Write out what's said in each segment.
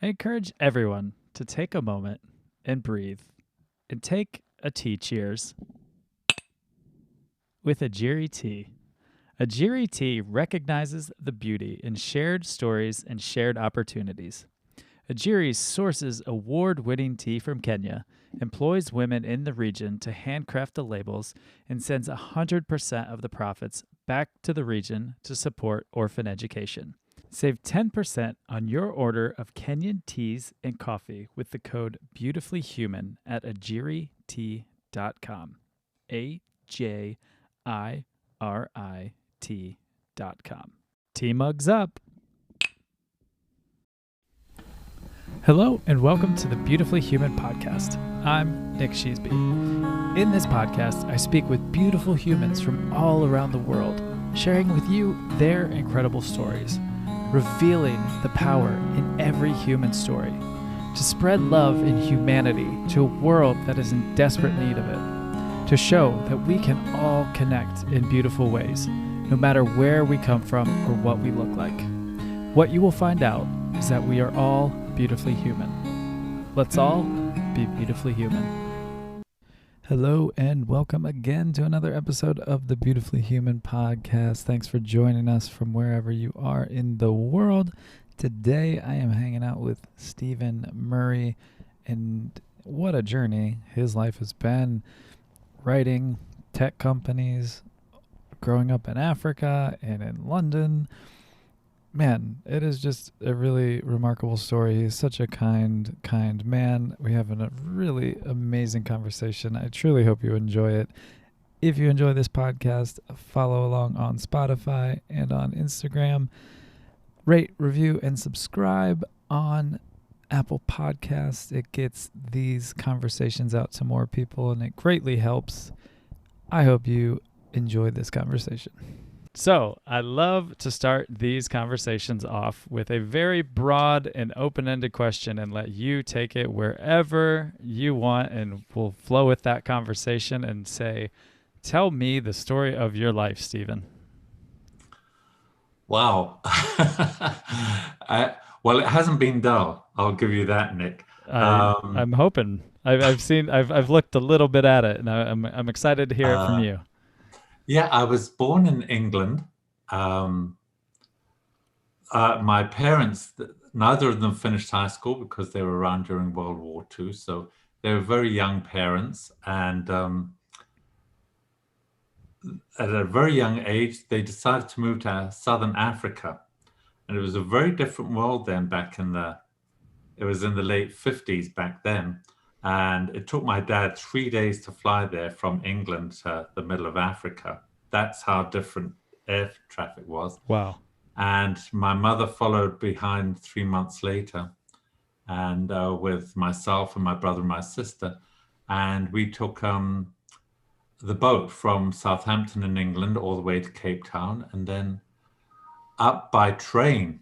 I encourage everyone to take a moment and breathe and take a tea cheers with a Ajiri tea. A Ajiri tea recognizes the beauty in shared stories and shared opportunities. Ajiri sources award-winning tea from Kenya, employs women in the region to handcraft the labels, and sends 100% of the profits back to the region to support orphan education. Save 10% on your order of Kenyan teas and coffee with the code BeautifullyHuman at ajiritea.com. AJIRIT.com. Tea mugs up. Hello and welcome to the Beautifully Human podcast. I'm Nick Sheesby. In this podcast, I speak with beautiful humans from all around the world, sharing with you their incredible stories, revealing the power in every human story, to spread love and humanity to a world that is in desperate need of it, to show that we can all connect in beautiful ways, no matter where we come from or what we look like. What you will find out is that we are all beautifully human. Let's all be beautifully human. Hello and welcome again to another episode of the Beautifully Human podcast. Thanks for joining us from wherever you are in the world. Today I am hanging out with Stephen Murray, and what a journey his life has been. Writing, tech companies, growing up in Africa and in London. Man, it is just a really remarkable story. He's such a kind man. We're having a really amazing conversation. I truly hope you enjoy it. If you enjoy this podcast, follow along on Spotify and on Instagram. Rate, review, and subscribe on Apple Podcasts. It gets these conversations out to more people, and it greatly helps. I hope you enjoy this conversation. So I love to start these conversations off with a very broad and open-ended question and let you take it wherever you want, and we'll flow with that conversation and say, tell me the story of your life, Stephen. Wow. Well, it hasn't been dull. I'll give you that, Nick. I'm hoping. I've looked a little bit at it, and I'm excited to hear it from you. Yeah, I was born in England. My parents, neither of them finished high school because they were around during World War II. So they were very young parents. And at a very young age, they decided to move to Southern Africa. And it was a very different world then it was in the late 50s back then. And it took my dad 3 days to fly there from England to the middle of Africa. That's how different air traffic was. Wow. And my mother followed behind 3 months later, and with myself and my brother and my sister. And we took the boat from Southampton in England all the way to Cape Town, and then up by train,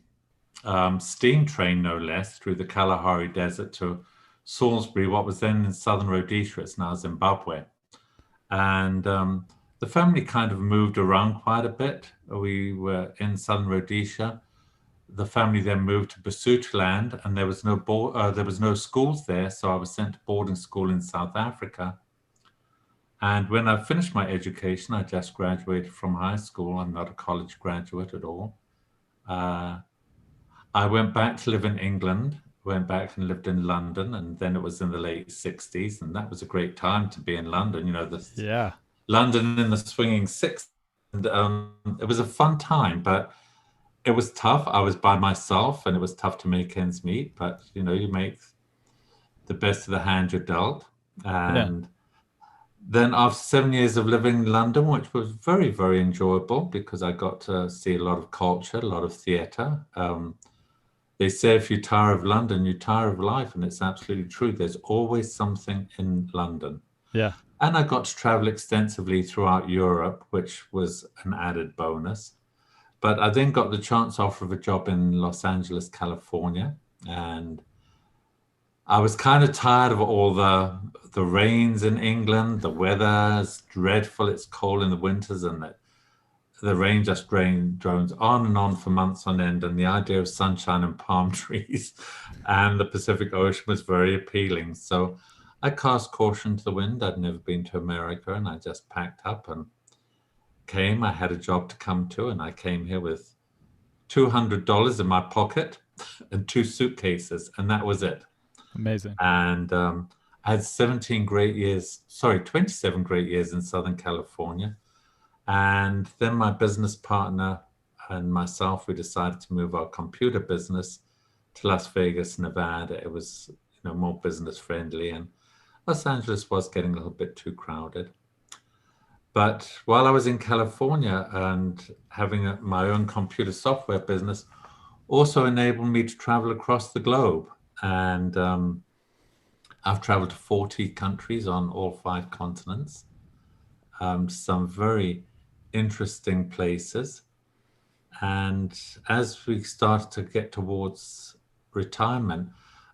steam train no less, through the Kalahari Desert to Salisbury, what was then in southern Rhodesia, it's now Zimbabwe. And the family kind of moved around quite a bit. We were in southern Rhodesia. The family then moved to Basutoland, and there was no schools there, so I was sent to boarding school in South Africa. And when I finished my education, I just graduated from high school. I'm not a college graduate at all. I went back to live in England, went back and lived in London, and then it was in the late 60s, and that was a great time to be in London, London in the swinging 60s. And it was a fun time, but it was tough. I was by myself, and it was tough to make ends meet, but you make the best of the hand you're dealt. And then after 7 years of living in London, which was very, very enjoyable because I got to see a lot of culture, a lot of theatre. They say if you tire of London, you tire of life, and it's absolutely true. There's always something in London. Yeah. And I got to travel extensively throughout Europe, which was an added bonus. But I then got the chance offer of a job in Los Angeles, California, and I was kind of tired of all the rains in England. The weather is dreadful. It's cold in the winters, and the rain just drones on and on for months on end, and the idea of sunshine and palm trees and the Pacific Ocean was very appealing. So I cast caution to the wind. I'd never been to America, and I just packed up and came. I had a job to come to, and I came here with $200 in my pocket and two suitcases, and that was it. Amazing. And I had 27 great years in Southern California. And then my business partner and myself, we decided to move our computer business to Las Vegas, Nevada. It was, more business friendly, and Los Angeles was getting a little bit too crowded. But while I was in California and having my own computer software business also enabled me to travel across the globe. And I've traveled to 40 countries on all 5 continents, some very interesting places. And as we started to get towards retirement,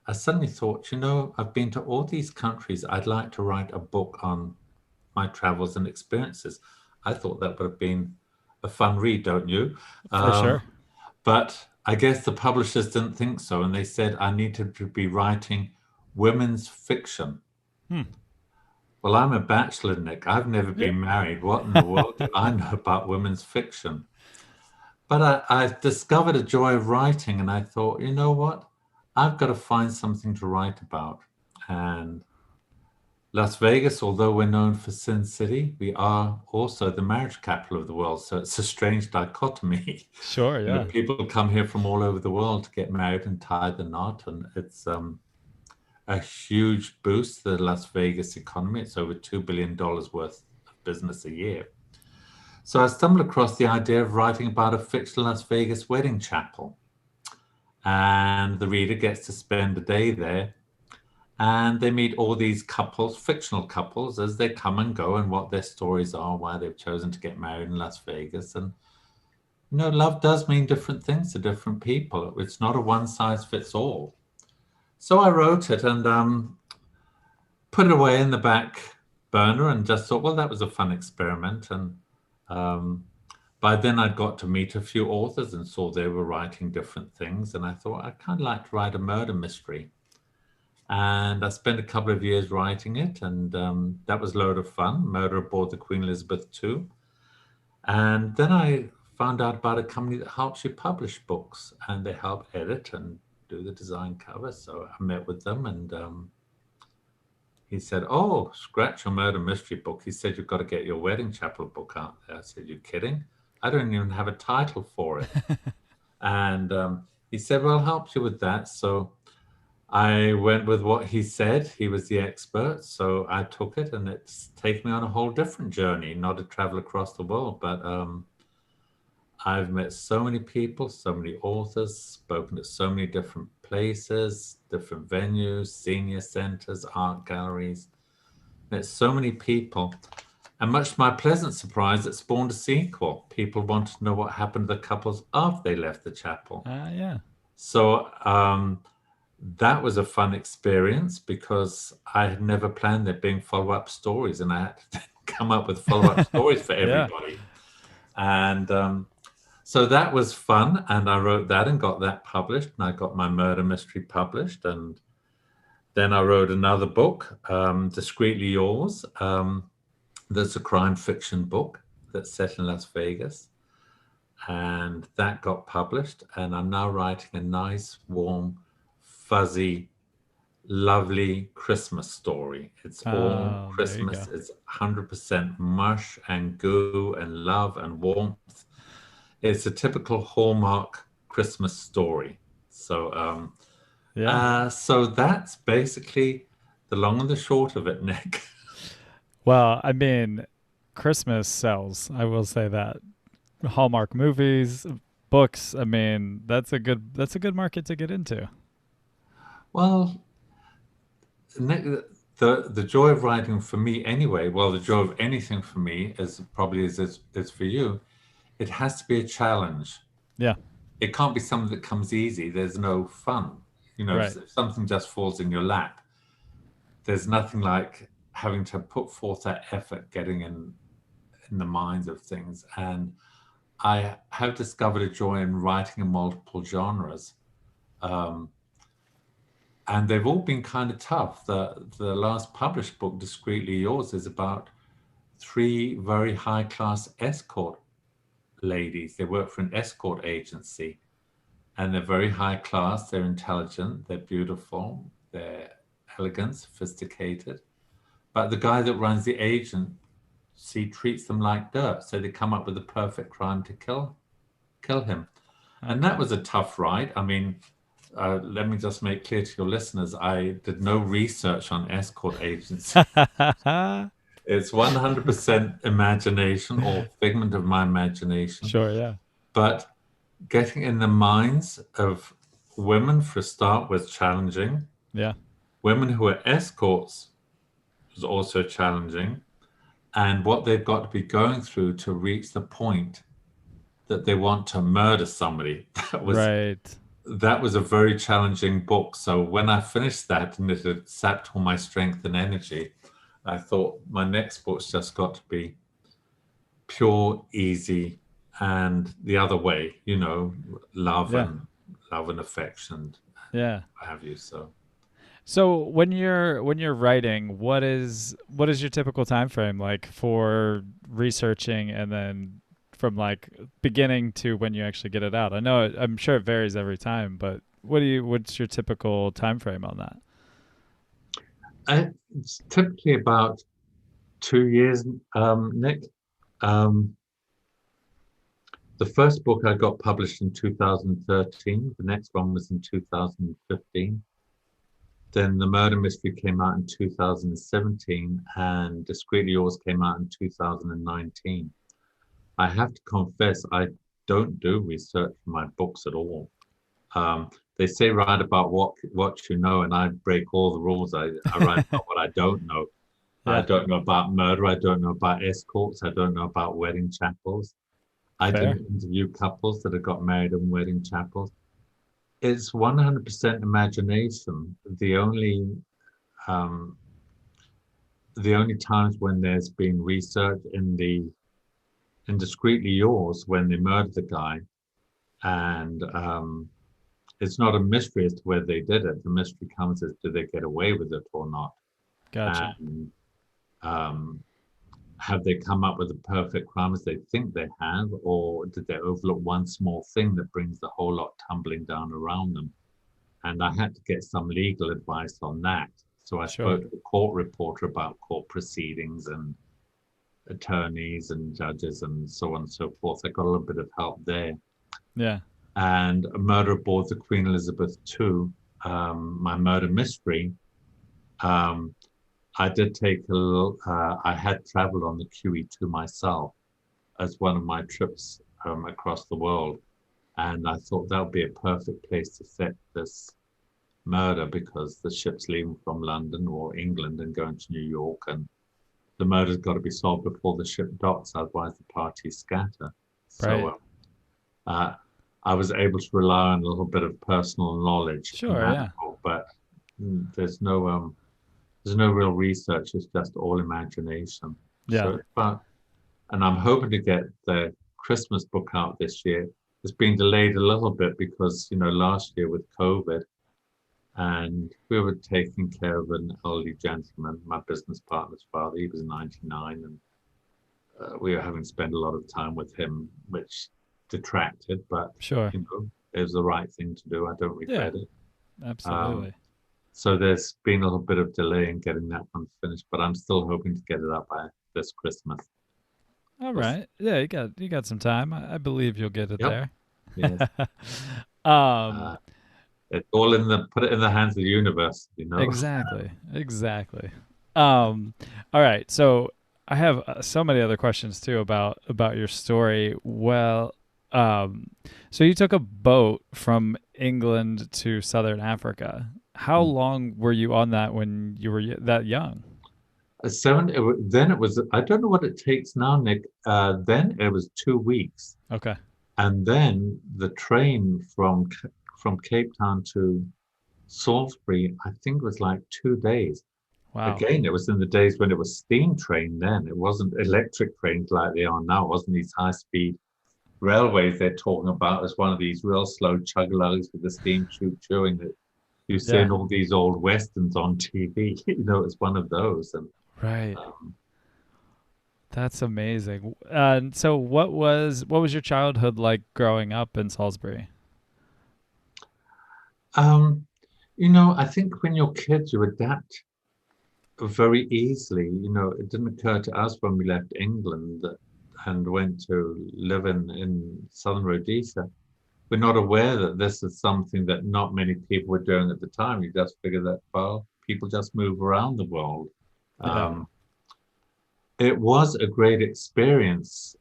I suddenly thought, I've been to all these countries. I'd like to write a book on my travels and experiences. I thought that would have been a fun read, don't you? For sure. But I guess the publishers didn't think so. And they said I needed to be writing women's fiction. Well, I'm a bachelor, Nick. I've never been married. What in the world do I know about women's fiction? But I discovered a joy of writing, and I thought, you know what? I've got to find something to write about. And Las Vegas, although we're known for Sin City, we are also the marriage capital of the world. So it's a strange dichotomy. Sure, yeah. People come here from all over the world to get married and tie the knot. And it's a huge boost to the Las Vegas economy. It's over $2 billion worth of business a year. So I stumbled across the idea of writing about a fictional Las Vegas wedding chapel. And the reader gets to spend a day there. And they meet all these couples, fictional couples, as they come and go and what their stories are, why they've chosen to get married in Las Vegas. And, love does mean different things to different people. It's not a one-size-fits-all. So I wrote it and put it away in the back burner and just thought, well, that was a fun experiment. And by then I'd got to meet a few authors and saw they were writing different things. And I thought I'd kind of like to write a murder mystery. And I spent a couple of years writing it, and that was a load of fun, Murder Aboard the Queen Elizabeth II. And then I found out about a company that helps you publish books, and they help edit and do the design cover. So I met with them, and he said, oh, scratch your murder mystery book. He said, you've got to get your wedding chapel book out there. I said, you kidding? I don't even have a title for it. And he said, well, I'll help you with that. So I went with what he said. He was the expert. So I took it, and it's taken me on a whole different journey, not to travel across the world, but I've met so many people, so many authors, spoken at so many different places, different venues, senior centers, art galleries. Met so many people. And much to my pleasant surprise, it spawned a sequel. People wanted to know what happened to the couples after they left the chapel. Yeah. So that was a fun experience because I had never planned there being follow-up stories, and I had to come up with follow-up stories for everybody. Yeah. And so that was fun, and I wrote that and got that published, and I got my murder mystery published, and then I wrote another book, Discreetly Yours. That's a crime fiction book that's set in Las Vegas, and that got published, and I'm now writing a nice, warm, fuzzy, lovely Christmas story. It's all Christmas. It's 100% mush and goo and love and warmth. It's a typical Hallmark Christmas story. So, so that's basically the long and the short of it, Nick. Well, I mean, Christmas sells. I will say that. Hallmark movies, books. I mean, that's a good market to get into. Well, the joy of writing for me anyway, well, the joy of anything for me is probably is for you. It has to be a challenge. Yeah. It can't be something that comes easy. There's no fun. Right. If something just falls in your lap, there's nothing like having to put forth that effort, getting in the minds of things. And I have discovered a joy in writing in multiple genres. Um, and they've all been kind of tough. The last published book, Discreetly Yours, is about three very high class escort ladies. They work for an escort agency, and they're very high class. They're intelligent. They're beautiful. They're elegant, sophisticated. But the guy that runs the agency treats them like dirt. So they come up with the perfect crime to kill him. And that Okay. was a tough ride. I mean, let me just make clear to your listeners, I did no research on escort agency. It's 100% imagination or figment of my imagination. Sure, yeah. But getting in the minds of women for a start was challenging. Yeah. Women who are escorts was also challenging. And what they've got to be going through to reach the point that they want to murder somebody. Right. That was a very challenging book. So when I finished that and it had sapped all my strength and energy, I thought my next book's just got to be pure, easy, and the other way, love Yeah. and love and affection, Yeah. what have you. So So when you're writing, what is your typical time frame like for researching and then from like beginning to when you actually get it out? I'm sure it varies every time, but what's your typical time frame on that? it's typically about 2 years, Nick. Um, the first book I got published in 2013. The next one was in 2015. Then The Murder Mystery came out in 2017, and Discreetly Yours came out in 2019. I have to confess, I don't do research for my books at all. They say write about what you know, and I break all the rules. I write about what I don't know. I Yeah. don't know about murder. I don't know about escorts. I don't know about wedding chapels. I Fair. didn't interview couples that have got married in wedding chapels. It's 100% imagination. Um, the only times when there's been research in Discreetly Yours, when they murdered the guy, and it's not a mystery as to whether they did it. The mystery comes as do they get away with it or not, Gotcha. and um, have they come up with the perfect crime as they think they have, or did they overlook one small thing that brings the whole lot tumbling down around them? And I had to get some legal advice on that. So I Sure. spoke to a court reporter about court proceedings and attorneys and judges and so on and so forth. I got a little bit of help there. Yeah. And A Murder Aboard the Queen Elizabeth II, my murder mystery. Um, I did take a little, I had traveled on the QE2 myself as one of my trips across the world. And I thought that would be a perfect place to set this murder because the ship's leaving from London or England and going to New York, and the murder's got to be solved before the ship docks, otherwise the parties scatter. So Right. uh, I was able to rely on a little bit of personal knowledge in Sure, that yeah. book, but there's no real research. It's just all imagination. Yeah. And I'm hoping to get the Christmas book out this year. It's been delayed a little bit because last year with COVID, and we were taking care of an elderly gentleman, my business partner's father. He was 99, and we were having to spend a lot of time with him, which detracted, but Sure. it was the right thing to do. I don't Yeah. regret it. Um, Absolutely. so there's been a little bit of delay in getting that one finished, but I'm still hoping to get it up by this Christmas. All We'll right. Yeah, you got some time. I believe you'll get it Yep. there. Yes. um Uh, it's all put it in the hands of the universe. exactly. Exactly. Um all right. So I have so many other questions too about your story. Well, um so you took a boat from England to southern Africa. How long were you on that when you were that young? Then it was, I don't know what it takes now, Nick. Then it was 2 weeks. Okay. And then the train from Cape Town to Salisbury, I think was like 2 days. Wow. Again, it was in the days when it was steam train then. It wasn't electric trains like they are now. It wasn't these high speed railways they're talking about as one of these real slow chug-a-lugs with the steam tube chewing that you see in Yeah. all these old westerns on TV. It's one of those. And Right. um, That's amazing. And so what was your childhood like growing up in Salisbury? um, I think when you're kids, you adapt very easily. It didn't occur to us when we left England and went to live in southern Rhodesia. We're not aware that this is something that not many people were doing at the time. You just figure that, well, people just move around the world. Yeah. Um, it was a great experience.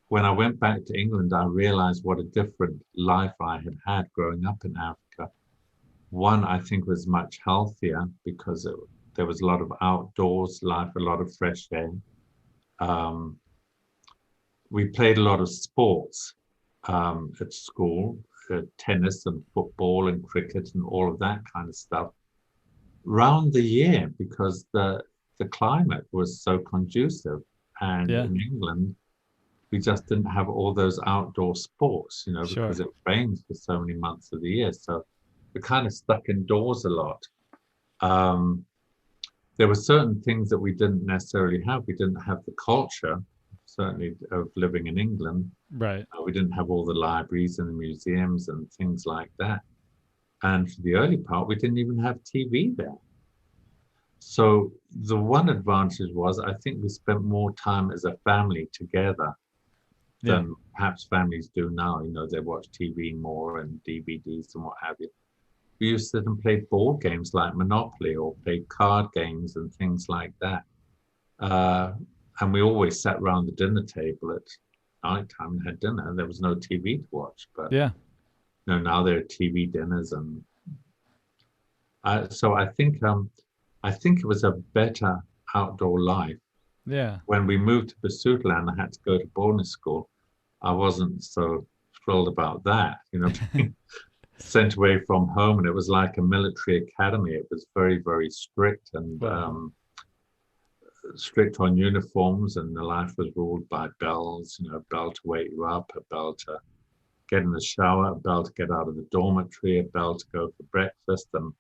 When I went back to England, I realized what a different life I had growing up in Africa. One, I think, was much healthier because there was a lot of outdoors life, a lot of fresh air. Um, we played a lot of sports at school, tennis and football and cricket and all of that kind of stuff round the year because the climate was so conducive. And Yeah. in England, we just didn't have all those outdoor sports, Sure. because it rains for so many months of the year. So we're kind of stuck indoors a lot. Um, there were certain things that we didn't necessarily have. We didn't have the culture, certainly of living in England. Right. We didn't have all the libraries and the museums and things like that. And for the early part, we didn't even have TV there. So the one advantage was I think we spent more time as a family together Yeah. than perhaps families do now. They watch TV more and DVDs and what have you. We used to sit and play board games like Monopoly or play card games and things like that. Uh, and we always sat around the dinner table at night time and had dinner. There was no TV to watch, but Yeah. now there are TV dinners, and so I think it was a better outdoor life. Yeah. When we moved to Basutoland, I had to go to boarding school. I wasn't so thrilled about that, being sent away from home, and it was like a military academy. It was very, very strict and Wow. strict on uniforms, and the life was ruled by bells, a bell to wake you up, a bell to get in the shower, a bell to get out of the dormitory, a bell to go for breakfast. And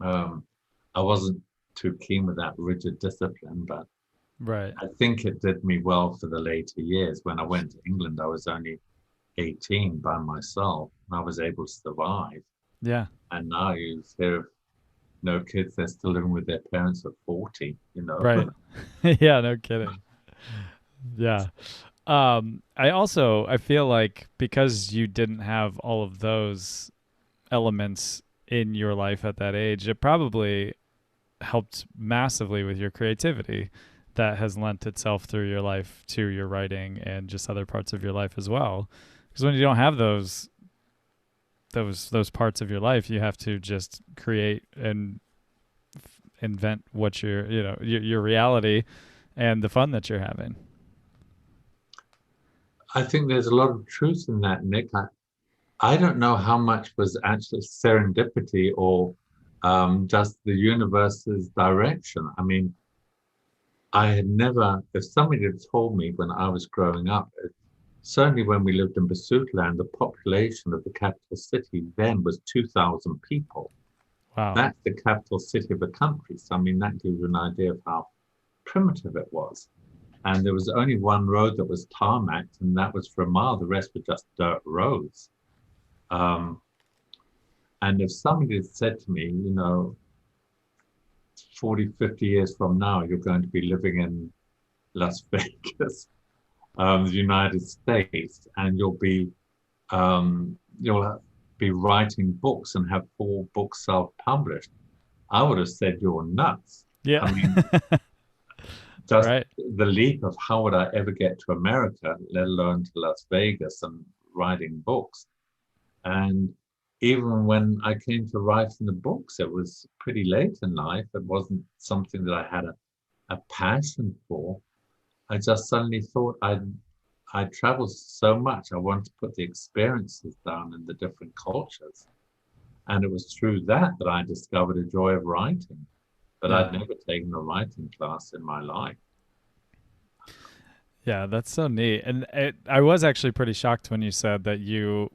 I wasn't too keen with that rigid discipline, but Right. I think it did me well for the later years. When I went to England, I was only 18 by myself, and I was able to survive. Yeah. And now you hear of no kids, they're still living with their parents at 40, Right. Yeah, no kidding. Yeah. I feel like because you didn't have all of those elements in your life at that age, it probably helped massively with your creativity that has lent itself through your life to your writing and just other parts of your life as well. Because when you don't have those parts of your life, you have to just create and invent what your reality and the fun that you're having. I think there's a lot of truth in that, Nick. I don't know how much was actually serendipity or just the universe's direction. I mean, I had never, if somebody had told me when I was growing up, certainly when we lived in Basutoland, the population of the capital city then was 2,000 people. Wow. That's the capital city of a country. So, I mean, that gives you an idea of how primitive it was. And there was only one road that was tarmacked, and that was for a mile. The rest were just dirt roads. Um, and if somebody had said to me, 40, 50 years from now, you're going to be living in Las Vegas, the United States, and you'll be writing books and have 4 books self-published, I would have said you're nuts. Yeah. I mean, just Right. the leap of how would I ever get to America, let alone to Las Vegas and writing books. And even when I came to writing the books, it was pretty late in life. It wasn't something that I had a passion for. I just suddenly thought I'd traveled so much. I wanted to put the experiences down in the different cultures. And it was through that I discovered a joy of writing. But Yeah. I'd never taken a writing class in my life. Yeah, that's so neat. And I was actually pretty shocked when you said that you,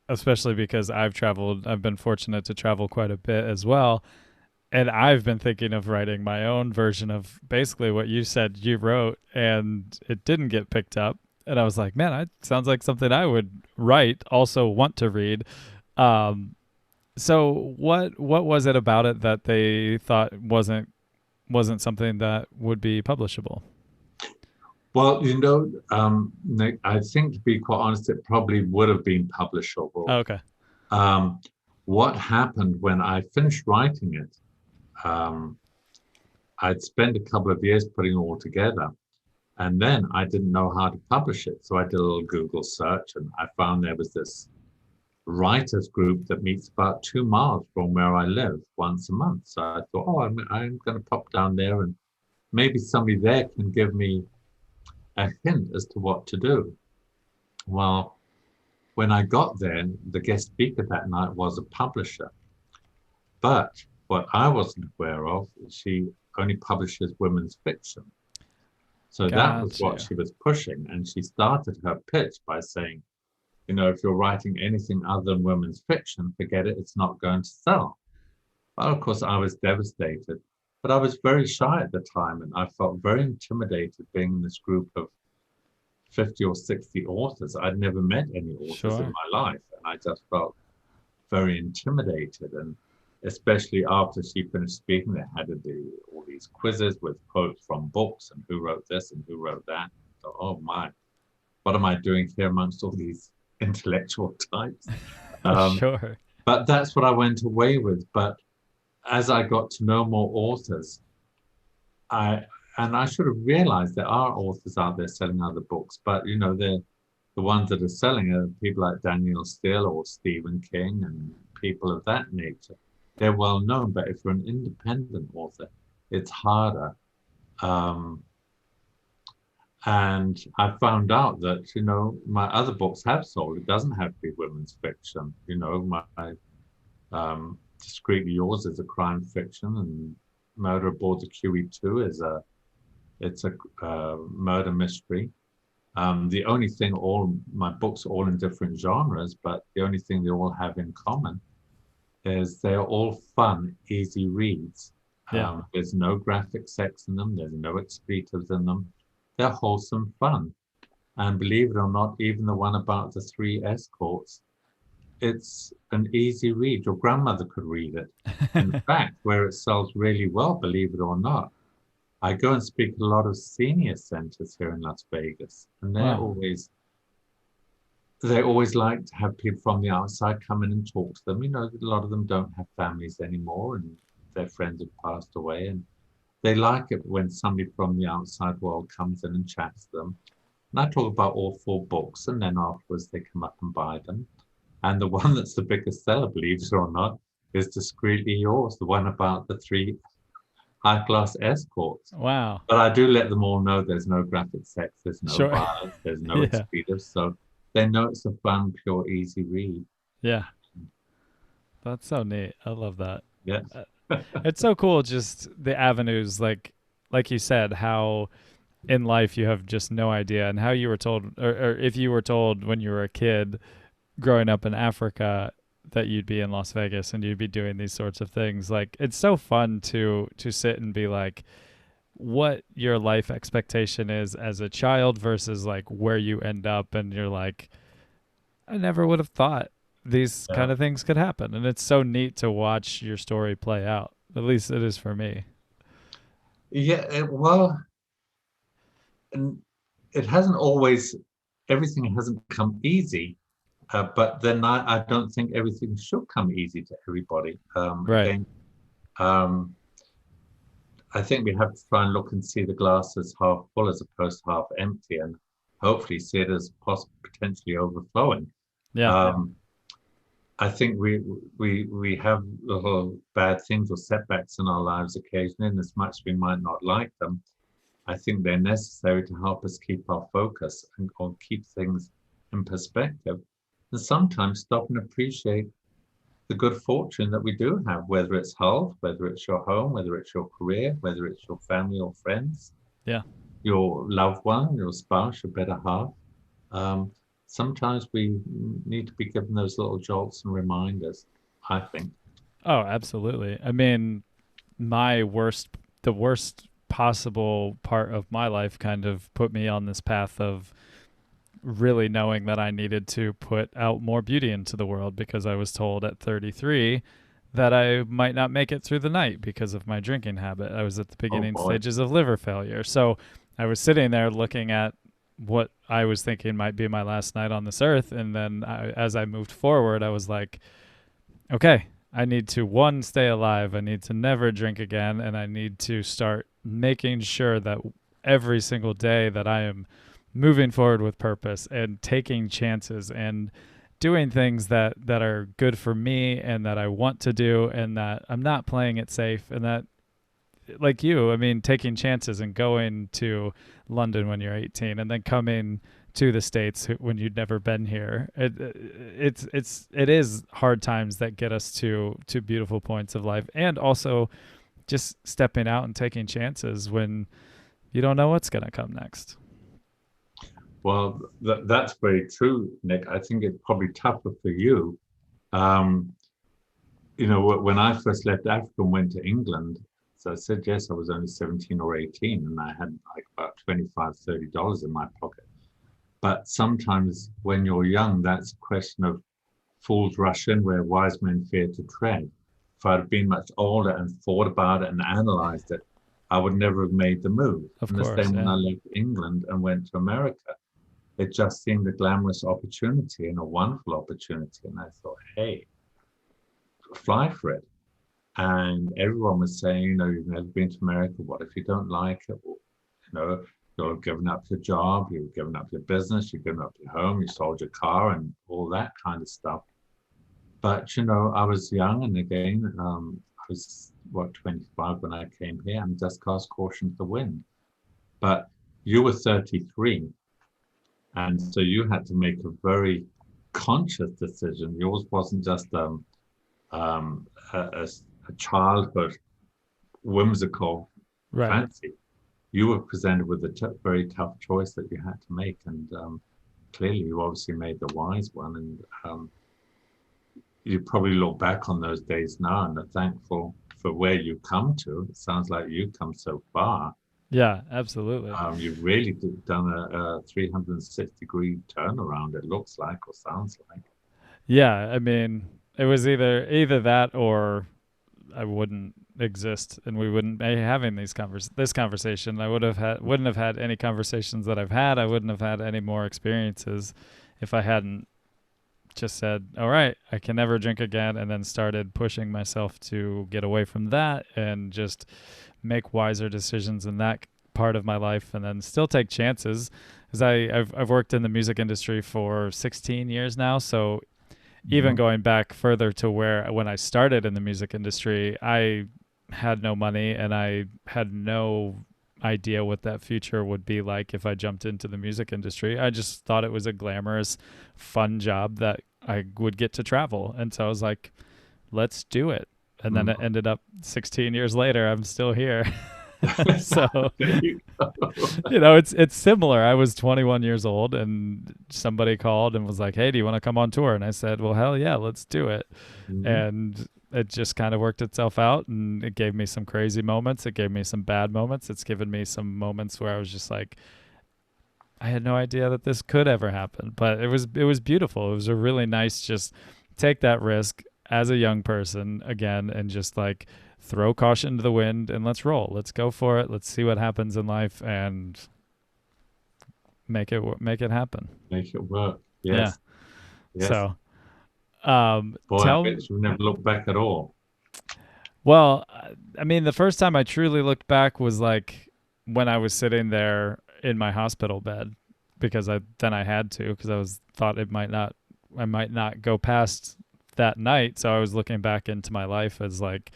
especially because I've been fortunate to travel quite a bit as well. And I've been thinking of writing my own version of basically what you said you wrote, and it didn't get picked up. And I was like, man, that sounds like something I would write, also want to read. Um, so what was it about it that they thought wasn't something that would be publishable? Well, Nick, I think to be quite honest, it probably would have been publishable. Oh, okay. Um, what happened when I finished writing it? Um, I'd spent a couple of years putting it all together, and then I didn't know how to publish it. So I did a little Google search, and I found there was this writers group that meets about 2 miles from where I live once a month. So I thought, oh, I'm going to pop down there, and maybe somebody there can give me a hint as to what to do. Well, when I got there, the guest speaker that night was a publisher. But what I wasn't aware of, she only publishes women's fiction. So that was what Gotcha. she was pushing. And she started her pitch by saying, if you're writing anything other than women's fiction, forget it, it's not going to sell. Well, of course, I was devastated, but I was very shy at the time, and I felt very intimidated being in this group of 50 or 60 authors. I'd never met any authors in Sure. my life, and I just felt very intimidated. And especially after she finished speaking, they had to do all these quizzes with quotes from books and who wrote this and who wrote that. So, oh my, what am I doing here amongst all these intellectual types? Um, Sure. but that's what I went away with. But as I got to know more authors, I I should have realized there are authors out there selling other books, but the ones that are selling are people like Daniel Steele or Stephen King and people of that nature. They're well known, but if you're an independent author, it's harder. Um, and I found out that, my other books have sold. It doesn't have to be women's fiction. My Discreetly Yours is a crime fiction, and Murder Aboard the QE2 it's a murder mystery. The only thing, all my books are all in different genres, but the only thing they all have in common is they're all fun, easy reads. Yeah. There's no graphic sex in them. There's no expletives in them. They're wholesome fun. And believe it or not, even the one about the three escorts, it's an easy read. Your grandmother could read it. In fact, where it sells really well, believe it or not, I go and speak at a lot of senior centers here in Las Vegas, and Wow. they always like to have people from the outside come in and talk to them. A lot of them don't have families anymore, and their friends have passed away, and they like it when somebody from the outside world comes in and chats to them. And I talk about all four books, and then afterwards they come up and buy them. And the one that's the biggest seller, believe it or not, is Discreetly Yours, the one about the three high-class escorts. Wow. But I do let them all know there's no graphic sex, there's no Sure. violence, there's no Yeah. expletives. So they know it's a fun, pure, easy read. Yeah. That's so neat. I love that. Yes. Uh, It's so cool just the avenues like you said how in life you have just no idea and how you were told or if you were told when you were a kid growing up in Africa that you'd be in Las Vegas and you'd be doing these sorts of things. Like it's so fun to sit and be like what your life expectation is as a child versus like where you end up and you're like I never would have thought these Yeah. kind of things could happen and it's so neat to watch your story play out. At least it is for me. Yeah. Well, and it hasn't always, everything hasn't come easy. But then I don't think everything should come easy to everybody. Right. Again, um, I think we have to try and look and see the glass as half full as opposed to half empty, and hopefully see it as potentially overflowing. Yeah. Um, I think we have little bad things or setbacks in our lives occasionally, and as much as we might not like them, I think they're necessary to help us keep our focus and or keep things in perspective, and sometimes stop and appreciate the good fortune that we do have, whether it's health, whether it's your home, whether it's your career, whether it's your family or friends. Yeah. your loved one, your spouse, your better half. Um, Sometimes we need to be given those little jolts and reminders, I think. Oh, absolutely. I mean, my worst, the worst possible part of my life kind of put me on this path of really knowing that I needed to put out more beauty into the world because I was told at 33 that I might not make it through the night because of my drinking habit. I was at the Oh beginning boy. stages of liver failure. So I was sitting there looking at what I was thinking might be my last night on this earth. And then as I moved forward, I was like, okay, I need to one, stay alive. I need to never drink again. And I need to start making sure that every single day that I am moving forward with purpose and taking chances and doing things that are good for me and that I want to do and that I'm not playing it safe and that like you, I mean taking chances and going to London when you're 18 and then coming to the States when you'd never been here. It is hard times that get us to beautiful points of life and also just stepping out and taking chances when you don't know what's going to come next. Well, that's very true, Nick. I think it's probably tougher for you. Um, when I first left Africa and went to England, so I said, yes, I was only 17 or 18, and I had like about 25, $30 in my pocket. But sometimes when you're young, that's a question of fools rush in where wise men fear to tread. If I'd been much older and thought about it and analyzed it, I would never have made the move. Of And the course, same when I yeah. left England and went to America, it just seemed a glamorous opportunity and a wonderful opportunity. And I thought, hey, fly for it. And everyone was saying, you've never been to America. What if you don't like it? Well, you've given up your job, you've given up your business, you've given up your home, you sold your car and all that kind of stuff. But, I was young and again, I was, 25 when I came here and just cast caution to the wind. But you were 33. And so you had to make a very conscious decision. Yours wasn't just um, a childhood whimsical Right. fancy. You were presented with a very tough choice that you had to make. And clearly, you obviously made the wise one. And you probably look back on those days now and are thankful for where you come to. It sounds like you've come so far. Yeah, absolutely. You've really done a 360-degree turnaround, it looks like or sounds like. Yeah, I mean, it was either that or I wouldn't exist and we wouldn't be having this conversation. I wouldn't have had any conversations that I've had. I wouldn't have had any more experiences if I hadn't just said, "All right, I can never drink again," and then started pushing myself to get away from that and just make wiser decisions in that part of my life and then still take chances because I've worked in the music industry for 16 years now, so even Mhm. going back further to where when I started in the music industry, I had no money and I had no idea what that future would be like if I jumped into the music industry. I just thought it was a glamorous, fun job that I would get to travel. And so I was like, let's do it. And then it Mhm. ended up 16 years later, I'm still here. So There you go. it's similar. I was 21 years old and somebody called and was like, "Hey, do you want to come on tour?" And I said, "Well, hell yeah, let's do it." Mhm. And it just kind of worked itself out and it gave me some crazy moments. It gave me some bad moments. It's given me some moments where I was just like, I had no idea that this could ever happen, but it was beautiful. It was a really nice just take that risk as a young person again and just like throw caution to the wind and let's roll. Let's go for it. Let's see what happens in life and make it happen. Make it work. Yeah. Yes. Yes. So, Boy, I tell bet you never look back at all. well, I mean, the first time I truly looked back was like when I was sitting there in my hospital bed because I had to because I was thought I might not go past that night. So I was looking back into my life as like,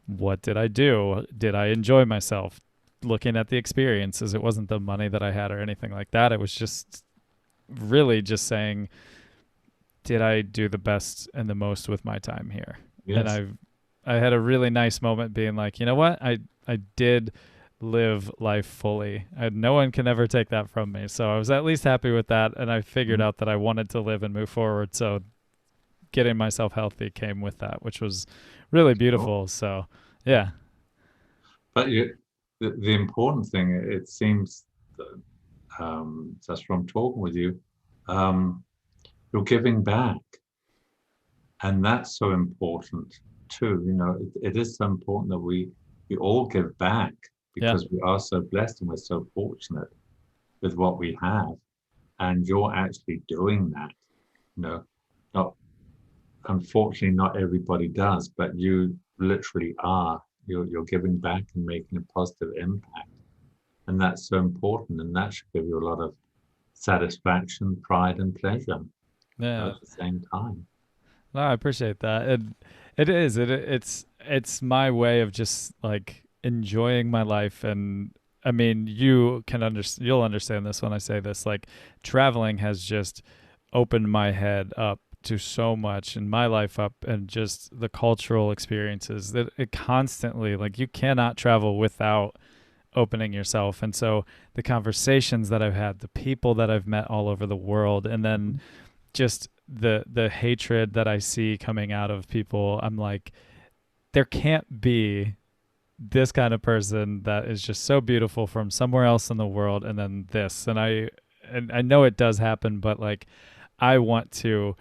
what did I do? Did I enjoy myself? Looking at the experiences, it wasn't the money that I had or anything like that. It was just really just saying, did I do the best and the most with my time here? And Yes. I had a really nice moment being like, you know what? I did live life fully. And no one can ever take that from me. So I was at least happy with that. And I figured Mm. out that I wanted to live and move forward. So getting myself healthy came with that, which was really Sure. beautiful. So, yeah. But the important thing, it seems, that, just from talking with you, um, you're giving back. And that's so important too. It is so important that we all give back Yeah. because we are so blessed and we're so fortunate with what we have. And you're actually doing that. You know, not unfortunately not everybody does, but you literally are. You're giving back and making a positive impact. And that's so important. And that should give you a lot of satisfaction, pride, and pleasure, Yeah. at the same time. No, I appreciate that. It's my way of just like enjoying my life. And I mean, you'll understand this when I say this. Like, traveling has just opened my head up to so much in my life, up and just the cultural experiences that it constantly, like, you cannot travel without opening yourself. And so the conversations that I've had, the people that I've met all over the world, and then Mhm. just the hatred that I see coming out of people, I'm like, there can't be this kind of person that is just so beautiful from somewhere else in the world, and then this. And I know it does happen, but like, I want to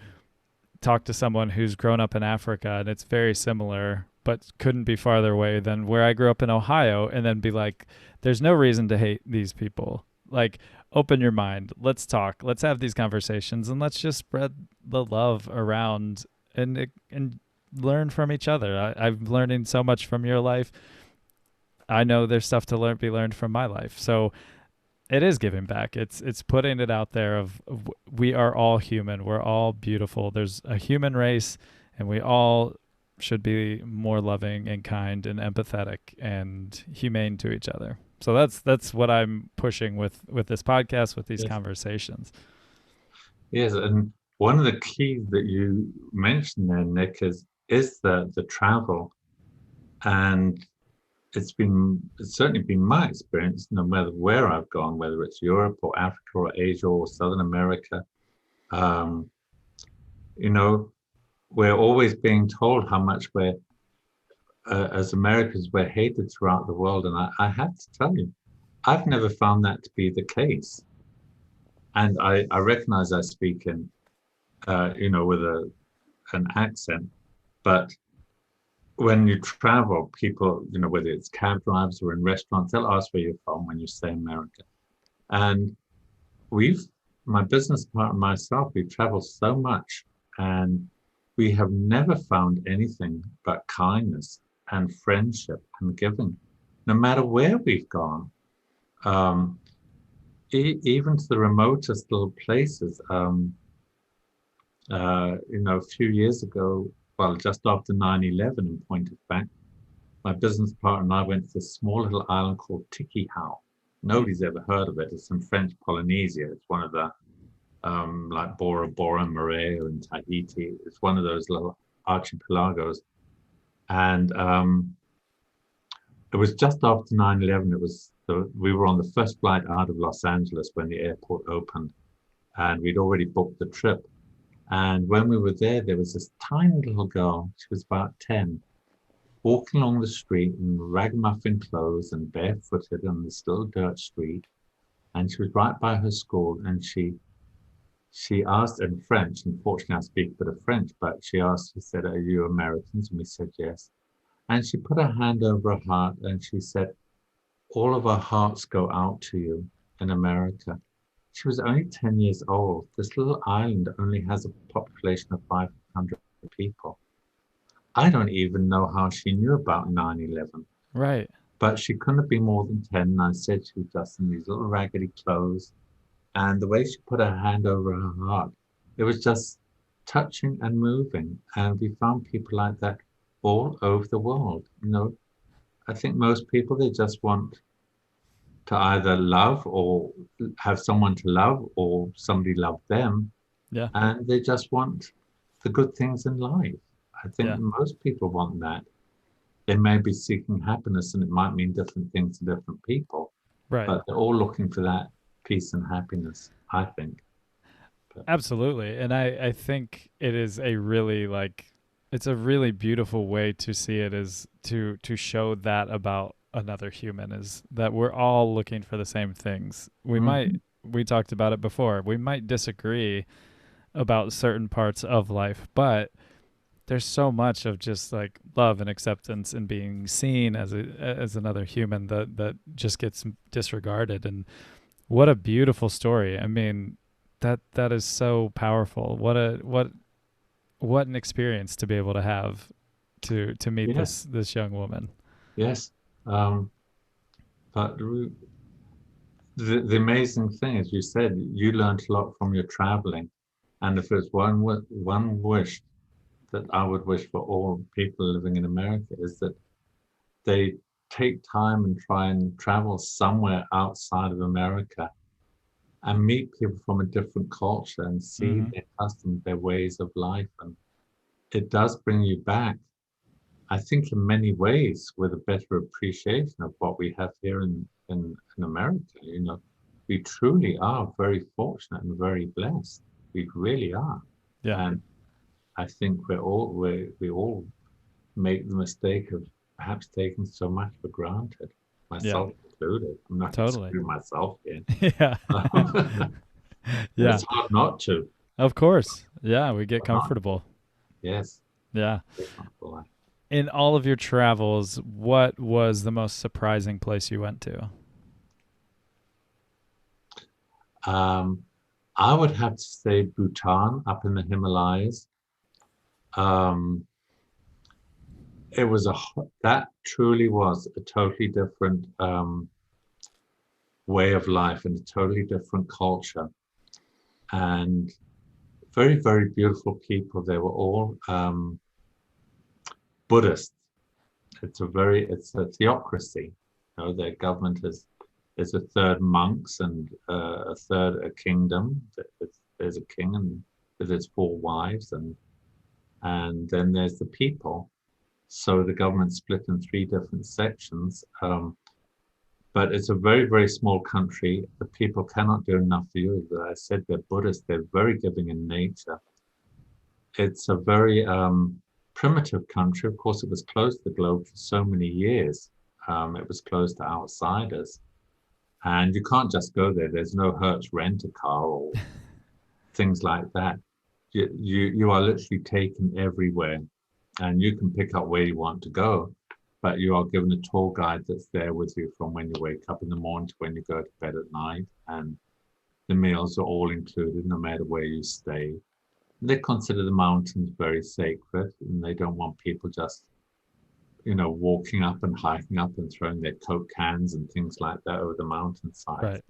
talk to someone who's grown up in Africa and it's very similar but couldn't be farther away than where I grew up in Ohio, and then be like, there's no reason to hate these people. Like, open your mind. Let's talk. Let's have these conversations, and let's just spread the love around, and learn from each other. I'm learning so much from your life. I know there's stuff to be learned from my life. So it is giving back. It's putting it out there of we are all human. We're all beautiful. There's a human race, and we all should be more loving and kind and empathetic and humane to each other. So that's what I'm pushing with this podcast, with these Yes. conversations. Yes, and one of the keys that you mentioned there, Nick, is the travel, and it's certainly been my experience, no matter where I've gone, whether it's Europe or Africa or Asia or Southern America. Um, you know, we're always being told how much as Americans, we're hated throughout the world, and I have to tell you, I've never found that to be the case. And I recognize I speak in, with an accent, but when you travel, people, whether it's cab drivers or in restaurants, they'll ask where you're from when you say America. And we've, my business partner and myself, we've traveled so much, and we have never found anything but kindness and friendship and giving, no matter where we've gone, um, even to the remotest little places. A few years ago, well, just after 9/11, in point of fact, my business partner and I went to this small little island called Tiki Hau. Hmm. Nobody's ever heard of it. It's in French Polynesia. It's one of the, like Bora Bora, Marae, and Tahiti. It's one of those little archipelagos. And it was just after 9/11. We were on the first flight out of Los Angeles when the airport opened, and we'd already booked the trip. And when we were there was this tiny little girl. She was about 10, walking along the street in ragamuffin clothes and barefooted on this little dirt street. And she was right by her school, and she asked in French. Unfortunately, I speak a bit of French, but she said, "Are you Americans?" And we said yes. And she put her hand over her heart and she said, "All of our hearts go out to you in America." She was only 10 years old. This little island only has a population of 500 people. I don't even know how she knew about 9/11, Right. but she couldn't have been more than 10. And I said she was just in these little raggedy clothes. And the way she put her hand over her heart, it was just touching and moving. And we found people like that all over the world. I think most people, they just want to either love or have someone to love or somebody love them. Yeah. And they just want the good things in life. I think Yeah. most people want that. they may be seeking happiness, and it might mean different things to different people, Right. but they're all looking for that peace and happiness, I think. But, Absolutely. And I think it is a really like it's a really beautiful way to see it, is to show that about another human, is that we're all looking for the same things. mhm. We talked about it before. We might disagree about certain parts of life, but there's so much of just like love and acceptance and being seen as another human that just gets disregarded. And what a beautiful story. I mean, that is so powerful. What an experience to be able to have, to meet Yeah, this young woman. yes. Um, but the amazing thing is, you said you learned a lot from your traveling. And if there's one wish that I would wish for all people living in America, is that they take time and try and travel somewhere outside of America and meet people from a different culture and see Mm-hmm. their customs, their ways of life. And it does bring you back, I think, in many ways, with a better appreciation of what we have here in America. You know, we truly are very fortunate and very blessed. We really are. Yeah, And I think we all make the mistake of perhaps taking so much for granted, yeah, myself included. I'm not totally. excluding myself here. Yeah. Yeah, It's hard not to. of course. Yeah, we get Hard not to. comfortable. Yes, Yeah. very comfortable. In all of your travels, what was the most surprising place you went to? Um, I would have to say Bhutan up in the Himalayas. Um, it was that truly was a totally different way of life and a totally different culture, and very, very beautiful people. They were all Buddhist. It's a theocracy. You know, their government is a third monks and a third a kingdom. There's a king and with his four wives, and then there's the people. So the government's split in three different sections. But it's a very, very small country. The people cannot do enough for you. As I said, they're Buddhist. They're very giving in nature. It's a very primitive country. Of course, it was closed to the globe for so many years. It was closed to outsiders. And you can't just go there. There's no Hertz rent a car or things like that. You are literally taken everywhere, and you can pick up where you want to go, but you are given a tour guide that's there with you from when you wake up in the morning to when you go to bed at night, and the meals are all included no matter where you stay. They consider the mountains very sacred, and they don't want people just, walking up and hiking up and throwing their Coke cans and things like that over the mountainsides. Right.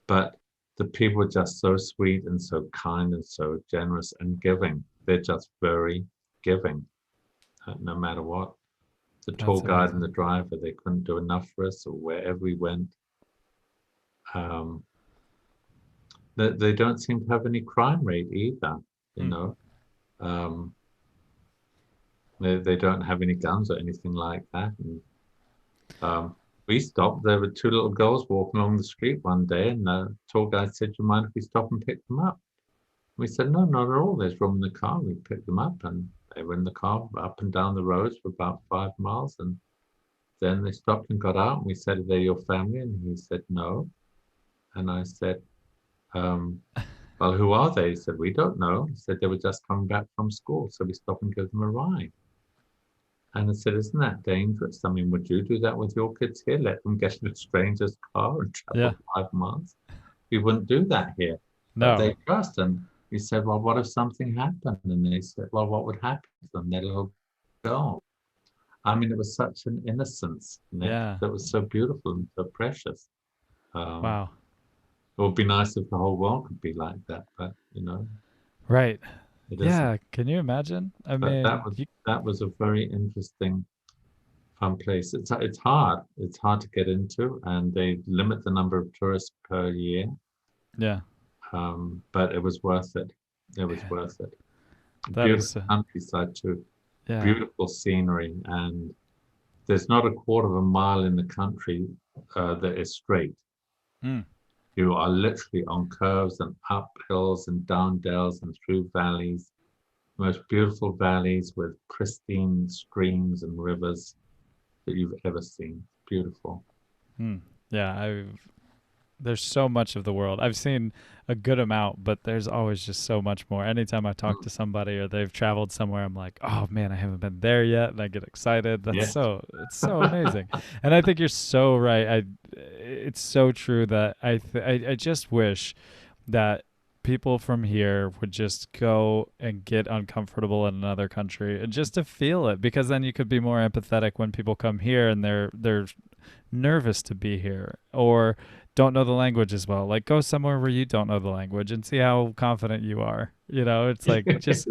But the people are just so sweet and so kind and so generous and giving. They're just very giving, no matter what. The tour That's guide and the amazing. driver, they couldn't do enough for us, or wherever we went. Um, they don't seem to have any crime rate either, you Hmm. know. Um, they don't have any guns or anything like that. And we stopped. There were two little girls walking along the street one day, and the tour guide said, "Do you mind if we stop and pick them up?" We said, "No, not at all. There's room in the car." We picked them up, and they were in the car up and down the roads for about 5 miles. And then they stopped and got out. And we said, "Are they your family?" And he said, "No." And I said, um, "Well, who are they?" He said, "We don't know." He said, "They were just coming back from school. So we stopped and gave them a ride." And I said, "Isn't that dangerous? I mean, would you do that with your kids here? Let them get in a stranger's car and Yeah. travel 5 miles?" We wouldn't do that here. But No. they trust. And we said, "Well, what if something happened?" And they said, "Well, what would happen to them? Their little girl." I mean, it was such an innocence, Nick, Yeah. that was so beautiful and so precious. Um, Wow. it would be nice if the whole world could be like that, but Right. it isn't. Yeah. Can you imagine? I But mean, you, that was a very interesting, fun place. It's hard. It's hard to get into, and they limit the number of tourists per year. yeah. But it was worth it. It was Man, worth it. that Beautiful is, countryside too. yeah. Beautiful scenery, and there's not a quarter of a mile in the country that is straight. Mm. You are literally on curves and up hills and down dales and through valleys, most beautiful valleys with pristine streams and rivers that you've ever seen. Beautiful. Mm. Yeah, there's so much of the world. I've seen a good amount, but there's always just so much more. Anytime I talk Mm. to somebody or they've traveled somewhere, I'm like, oh man, I haven't been there yet, and I get excited. Yes. It's so amazing. And I think you're so right. It's so true that I just wish that people from here would just go and get uncomfortable in another country and just to feel it, because then you could be more empathetic when people come here and they're nervous to be here or don't know the language as well. Like, go somewhere where you don't know the language and see how confident you are. You know, it's like just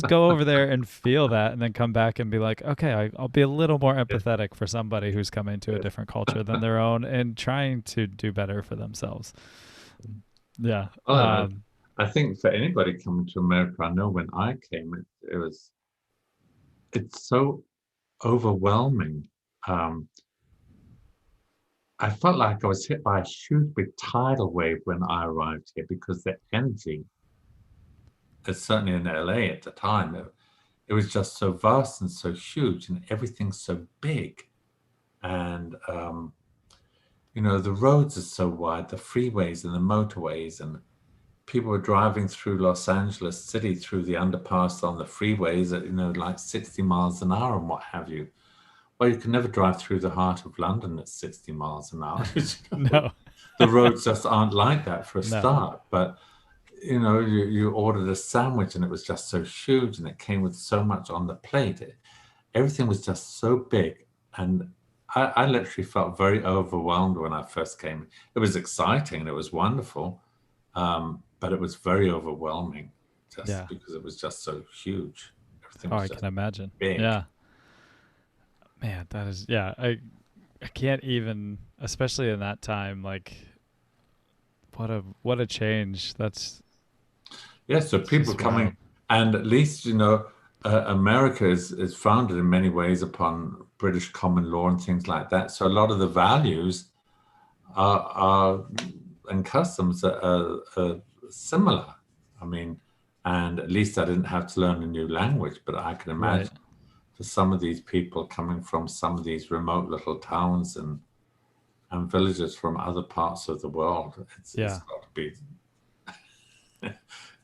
go over there and feel that, and then come back and be like, okay, I'll be a little more empathetic for somebody who's coming to a different culture than their own and trying to do better for themselves. Yeah. Well, I think for anybody coming to America, I know when I came, it's so overwhelming. Um, I felt like I was hit by a huge big tidal wave when I arrived here because the energy, certainly in LA at the time, it was just so vast and so huge and everything's so big. And, the roads are so wide, the freeways and the motorways, and people were driving through Los Angeles City through the underpass on the freeways at, like 60 miles an hour and what have you. Well, you can never drive through the heart of London at 60 miles an hour. No. The roads just aren't like that for a No. start. But, you ordered a sandwich and it was just so huge and it came with so much on the plate. Everything was just so big. And I literally felt very overwhelmed when I first came. It was exciting and it was wonderful. But it was very overwhelming just because it was just so huge. Everything was I just can imagine. big. Yeah. Man, that is, I can't even, especially in that time, like what a change. So people coming, wild. and at least, America is founded in many ways upon British common law and things like that. So a lot of the values are and customs are similar. I mean, and at least I didn't have to learn a new language, but I can imagine for some of these people coming from some of these remote little towns and villages from other parts of the world, it's got to be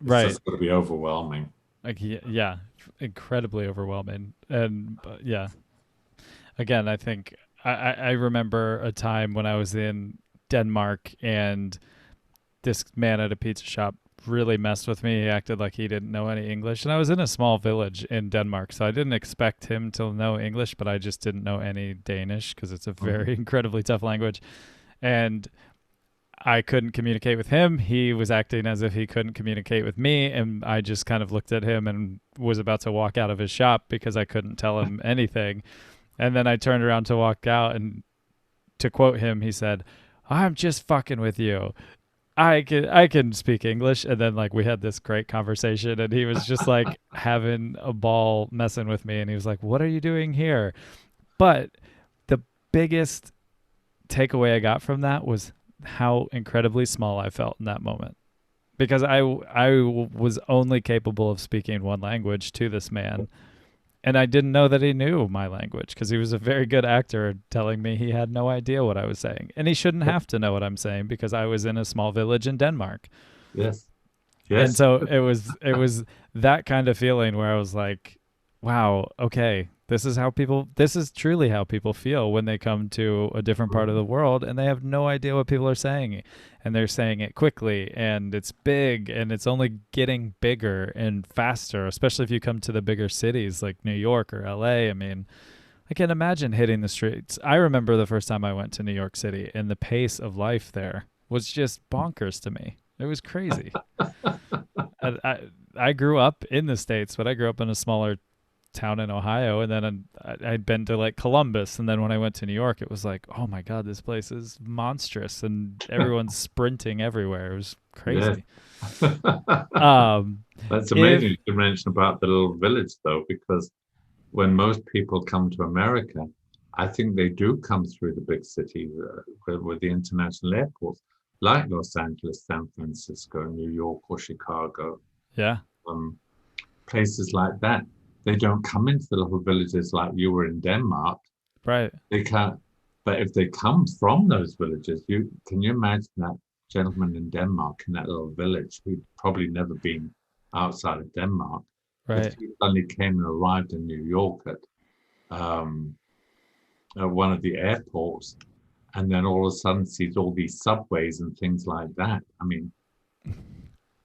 just got to be overwhelming. Like, yeah, incredibly overwhelming. And again, I think I remember a time when I was in Denmark and this man at a pizza shop really messed with me. He acted like he didn't know any English. And I was in a small village in Denmark, so I didn't expect him to know English, but I just didn't know any Danish because it's a very incredibly tough language. And I couldn't communicate with him. He was acting as if he couldn't communicate with me. And I just kind of looked at him and was about to walk out of his shop because I couldn't tell him anything. And then I turned around to walk out, and to quote him, he said, "I'm just fucking with you. I can speak English." And then like we had this great conversation, and he was just like having a ball messing with me, and he was like, "What are you doing here?" But the biggest takeaway I got from that was how incredibly small I felt in that moment, because I was only capable of speaking one language to this man. And I didn't know that he knew my language because he was a very good actor telling me he had no idea what I was saying. And he shouldn't have to know what I'm saying because I was in a small village in Denmark. Yes. And so it was that kind of feeling where I was like, wow, okay, this is truly how people feel when they come to a different part of the world and they have no idea what people are saying, and they're saying it quickly and it's big and it's only getting bigger and faster, especially if you come to the bigger cities like New York or LA. I mean, I can't imagine hitting the streets. I remember the first time I went to New York City and the pace of life there was just bonkers to me. It was crazy. I grew up in the States, but I grew up in a smaller town in Ohio, and then I'd been to like Columbus, and then when I went to New York, it was like, oh my god, this place is monstrous and everyone's sprinting everywhere. It was crazy. That's amazing you mention about the little village though, because when most people come to America, I think they do come through the big cities with the international airports, like Los Angeles, San Francisco, New York, or Chicago. Yeah. Um, Places like that. They don't come into the little villages like you were in Denmark. Right. They can't. But if they come from those villages, can you imagine that gentleman in Denmark in that little village who'd probably never been outside of Denmark, if Right. he suddenly came and arrived in New York um, at one of the airports, and then all of a sudden sees all these subways and things like that. I mean,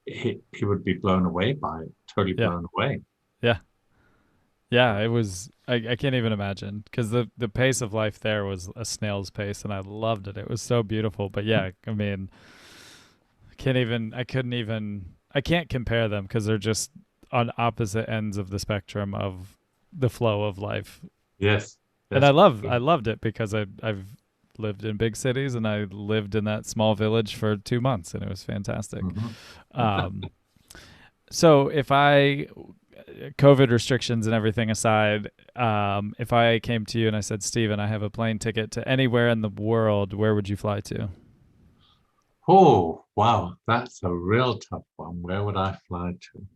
he would be blown away by it, totally Yeah. blown away. Yeah. Yeah, it was. I can't even imagine because the pace of life there was a snail's pace, and I loved it. It was so beautiful. But yeah, I mean, can't even. I couldn't even. I can't compare them because they're just on opposite ends of the spectrum of the flow of life. Yes, And that's I loved it because I've lived in big cities and I lived in that small village for 2 months, and it was fantastic. mhm. Um, so if I COVID restrictions and everything aside, if I came to you and I said, Steven, I have a plane ticket to anywhere in the world, where would you fly to? Oh, wow, that's a real tough one. Where would I fly to?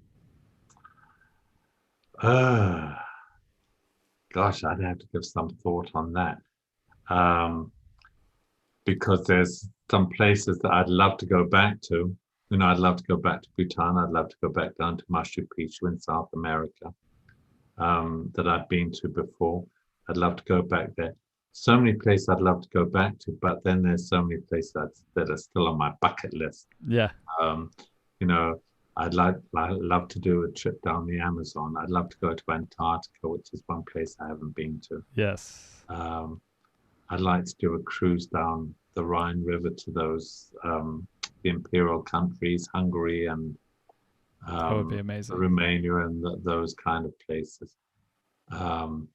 Uh, Gosh, I'd have to give some thought on that. Um, because there's some places that I'd love to go back to. You know, I'd love to go back to Bhutan. I'd love to go back down to Machu Picchu in South America, that I've been to before. I'd love to go back there. So many places I'd love to go back to, but then there's so many places that are still on my bucket list. Yeah. Um, you know, I'd love to do a trip down the Amazon. I'd love to go to Antarctica, which is one place I haven't been to. Yes. Um, I'd like to do a cruise down the Rhine River to those the imperial countries, Hungary and That would be amazing. Romania and those kind of places. Um,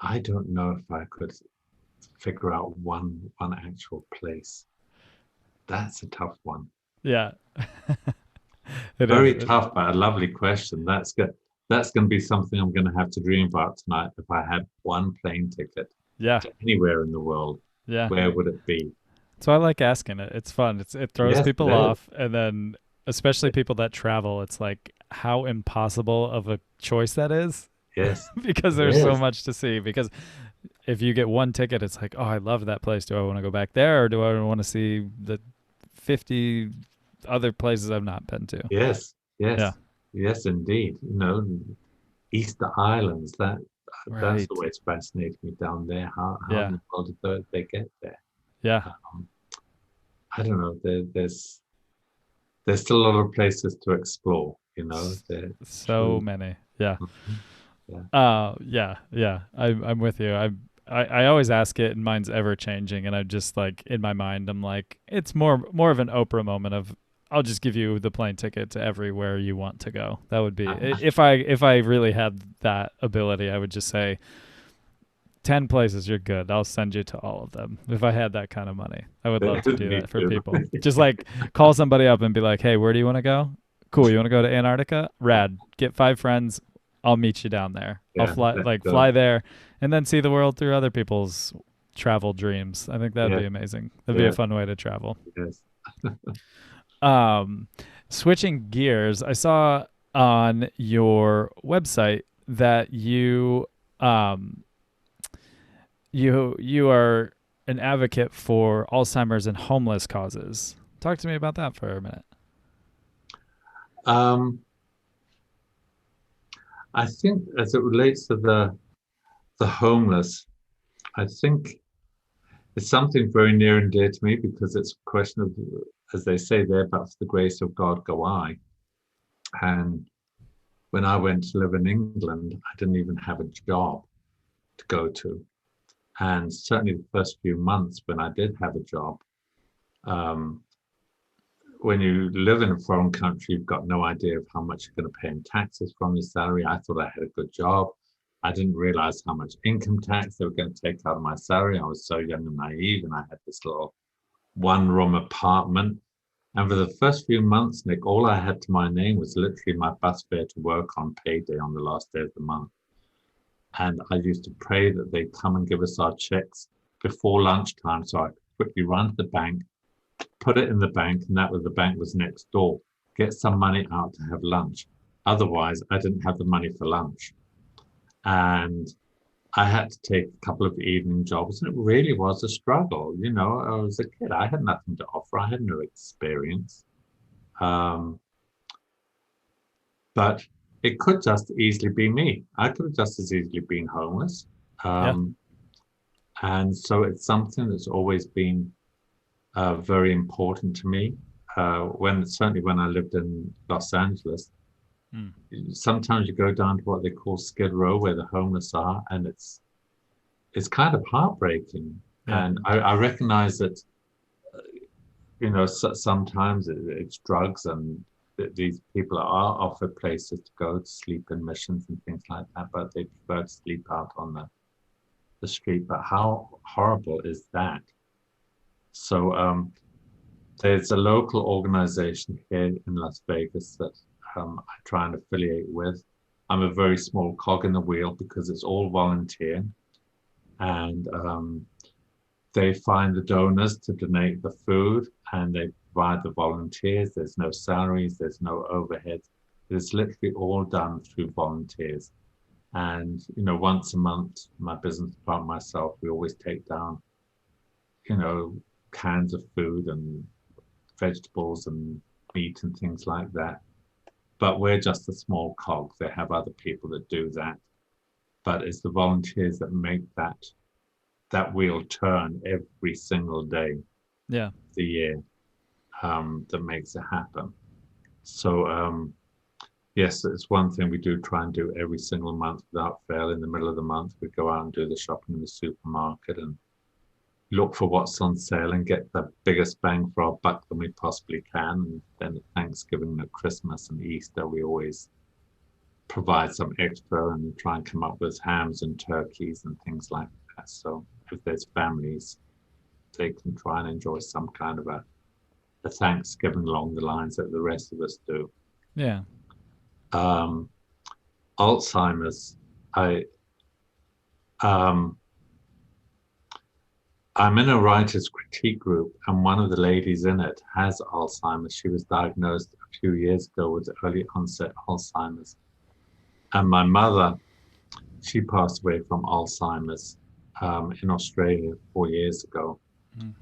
I don't know if I could figure out one actual place. That's a tough one. Yeah. It Very is. tough, but a lovely question. That's good. That's going to be something I'm going to have to dream about tonight. If I had one plane ticket Yeah. to anywhere in the world, Yeah. where would it be? So I like asking it. It's fun. It throws Yes, people it is. off, and then especially people that travel, it's like how impossible of a choice that is Yes, because it there's so is. much to see. Because if you get one ticket, it's like, oh, I love that place. Do I want to go back there, or do I want to see the 50 other places I've not been to? Yes, Yeah. yes, yes, indeed. You know, Easter Islands. That's Right. always fascinated me down there. How in Yeah. the world did they get there? Yeah. Um, I don't know. There's still a lot of places to explore. You know, there So truly. many. Yeah. Mhm. Yeah. Yeah, yeah. I'm with you. I always ask it, and mine's ever changing, and I just like in my mind, I'm like, it's more of an Oprah moment of I'll just give you the plane ticket to everywhere you want to go. That would be if I really had that ability, I would just say 10 places you're good. I'll send you to all of them. If I had that kind of money, I would love to do Me that for too. people. Just like call somebody up and be like, "Hey, where do you want to go? Cool. You want to go to Antarctica? Rad. Get 5 friends. I'll meet you down there. I'll Yeah, let's fly go. there and then see the world through other people's travel dreams. I think that'd Yeah, be amazing. That'd be a yeah, fun way to travel. yes. Um, Switching gears, I saw on your website that um, you are an advocate for Alzheimer's and homeless causes. Talk to me about that for a minute. Um, I think as it relates to the homeless, I think it's something very near and dear to me because it's a question of, as they say there, but for the grace of God go I. And when I went to live in England, I didn't even have a job to go to. And certainly the first few months when I did have a job, um, when you live in a foreign country, you've got no idea of how much you're going to pay in taxes from your salary. I thought I had a good job. I didn't realize how much income tax they were going to take out of my salary. I was so young and naive, and I had this little one-room apartment. And for the first few months, Nick, all I had to my name was literally my bus fare to work on payday on the last day of the month. And I used to pray that they'd come and give us our checks before lunchtime, so I could quickly run to the bank, put it in the bank, and that was the bank was next door. Get some money out to have lunch. Otherwise, I didn't have the money for lunch. And I had to take a couple of evening jobs, and it really was a struggle. You know, I was a kid. I had nothing to offer. I had no experience. Um, but it could just easily be me. I could have just as easily been homeless. Yeah. Um, and so it's something that's always been very important to me. Certainly when I lived in Los Angeles, Mm. sometimes you go down to what they call Skid Row, where the homeless are, and it's kind of heartbreaking. Yeah. And I recognize that, you know, sometimes it's drugs, and these people are offered places to go to sleep in missions and things like that, but they prefer to sleep out on the street. But how horrible is that? So there's a local organization here in Las Vegas that I try and affiliate with. I'm a very small cog in the wheel because it's all volunteer, and they find the donors to donate the food, and they provide the volunteers. There's no salaries, there's no overheads. It's literally all done through volunteers. And, you know, once a month, my business partner, myself, we always take down, you know, cans of food and vegetables and meat and things like that. But we're just a small cog. They have other people that do that. But it's the volunteers that make that wheel turn every single day of Yeah. the year, that makes it happen. So yes, it's one thing we do try and do every single month without fail. In the middle of the month, we go out and do the shopping in the supermarket and look for what's on sale and get the biggest bang for our buck that we possibly can. And then at Thanksgiving, at Christmas and Easter, we always provide some extra and try and come up with hams and turkeys and things like that. So if there's families, they can try and enjoy some kind of a Thanksgiving along the lines that the rest of us do. Yeah. Um, Alzheimer's, I um, I'm in a writer's critique group, and one of the ladies in it has Alzheimer's. She was diagnosed a few years ago with early onset Alzheimer's. And my mother, she passed away from Alzheimer's in Australia 4 years ago. Mm.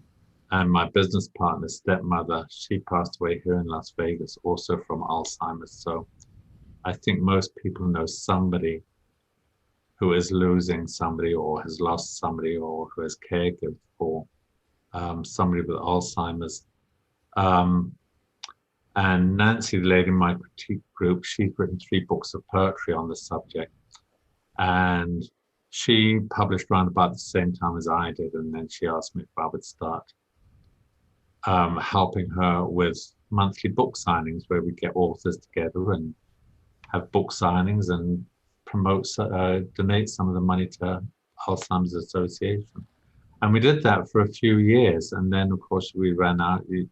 And my business partner's stepmother, she passed away here in Las Vegas, also from Alzheimer's. So I think most people know somebody who is losing somebody or has lost somebody or who has caregived for somebody with Alzheimer's. And Nancy, the lady in my critique group, she's written 3 books of poetry on the subject. And she published around about the same time as I did. And then she asked me if I would start helping her with monthly book signings where we get authors together and have book signings and donate some of the money to Alzheimer's Association. And we did that for a few years. And then, of course, we ran out. You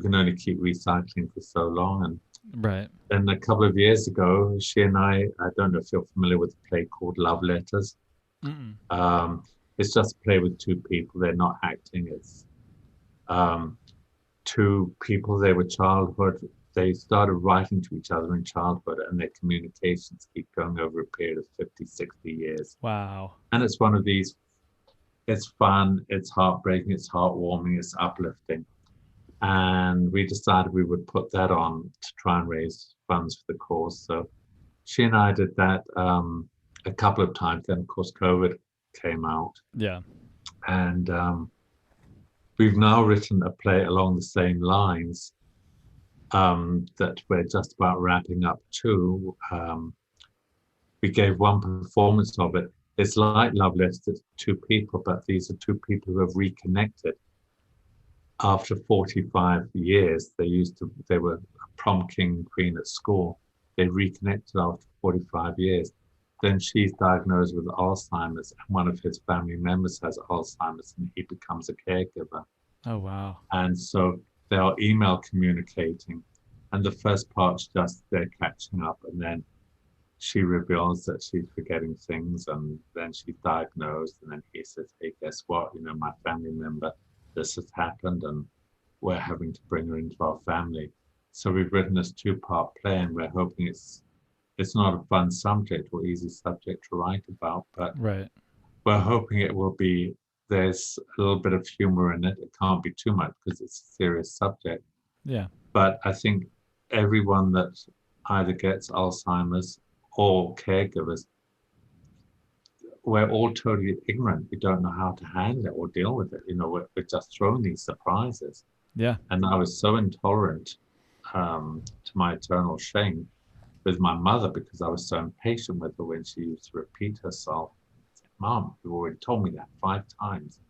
can only keep recycling for so long. And Right. then a couple of years ago, she and I don't know if you're familiar with a play called Love Letters. It's just a play with 2 people. They're not acting. It's 2 people. They were childhood. They started writing to each other in childhood, and their communications keep going over a period of 50, 60 years. Wow. And it's one of these, it's fun, it's heartbreaking, it's heartwarming, it's uplifting. And we decided we would put that on to try and raise funds for the cause. So she and I did that a couple of times. Then, of course, COVID came out. Yeah. And we've now written a play along the same lines that we're just about wrapping up too. We gave one performance of it. It's like Love Letters to 2 people, but these are 2 people who have reconnected after 45 years. They were a prom king and queen at school. They reconnected after 45 years. Then she's diagnosed with Alzheimer's, and one of his family members has Alzheimer's, and he becomes a caregiver. Oh, wow. And so they are email communicating. And the first part's just they're catching up, and then she reveals that she's forgetting things, and then she's diagnosed, and then he says, hey, guess what? My family member, this has happened, and we're having to bring her into our family. So we've written this two-part play, and we're hoping it's not a fun subject or easy subject to write about, but Right. we're hoping it will be. There's a little bit of humor in it. It can't be too much because it's a serious subject. Yeah. But I think everyone that either gets Alzheimer's or caregivers, we're all totally ignorant. We don't know how to handle it or deal with it. We're just thrown these surprises. Yeah. And I was so intolerant, to my eternal shame, with my mother, because I was so impatient with her when she used to repeat herself. I said, Mom, you've already told me that 5 times.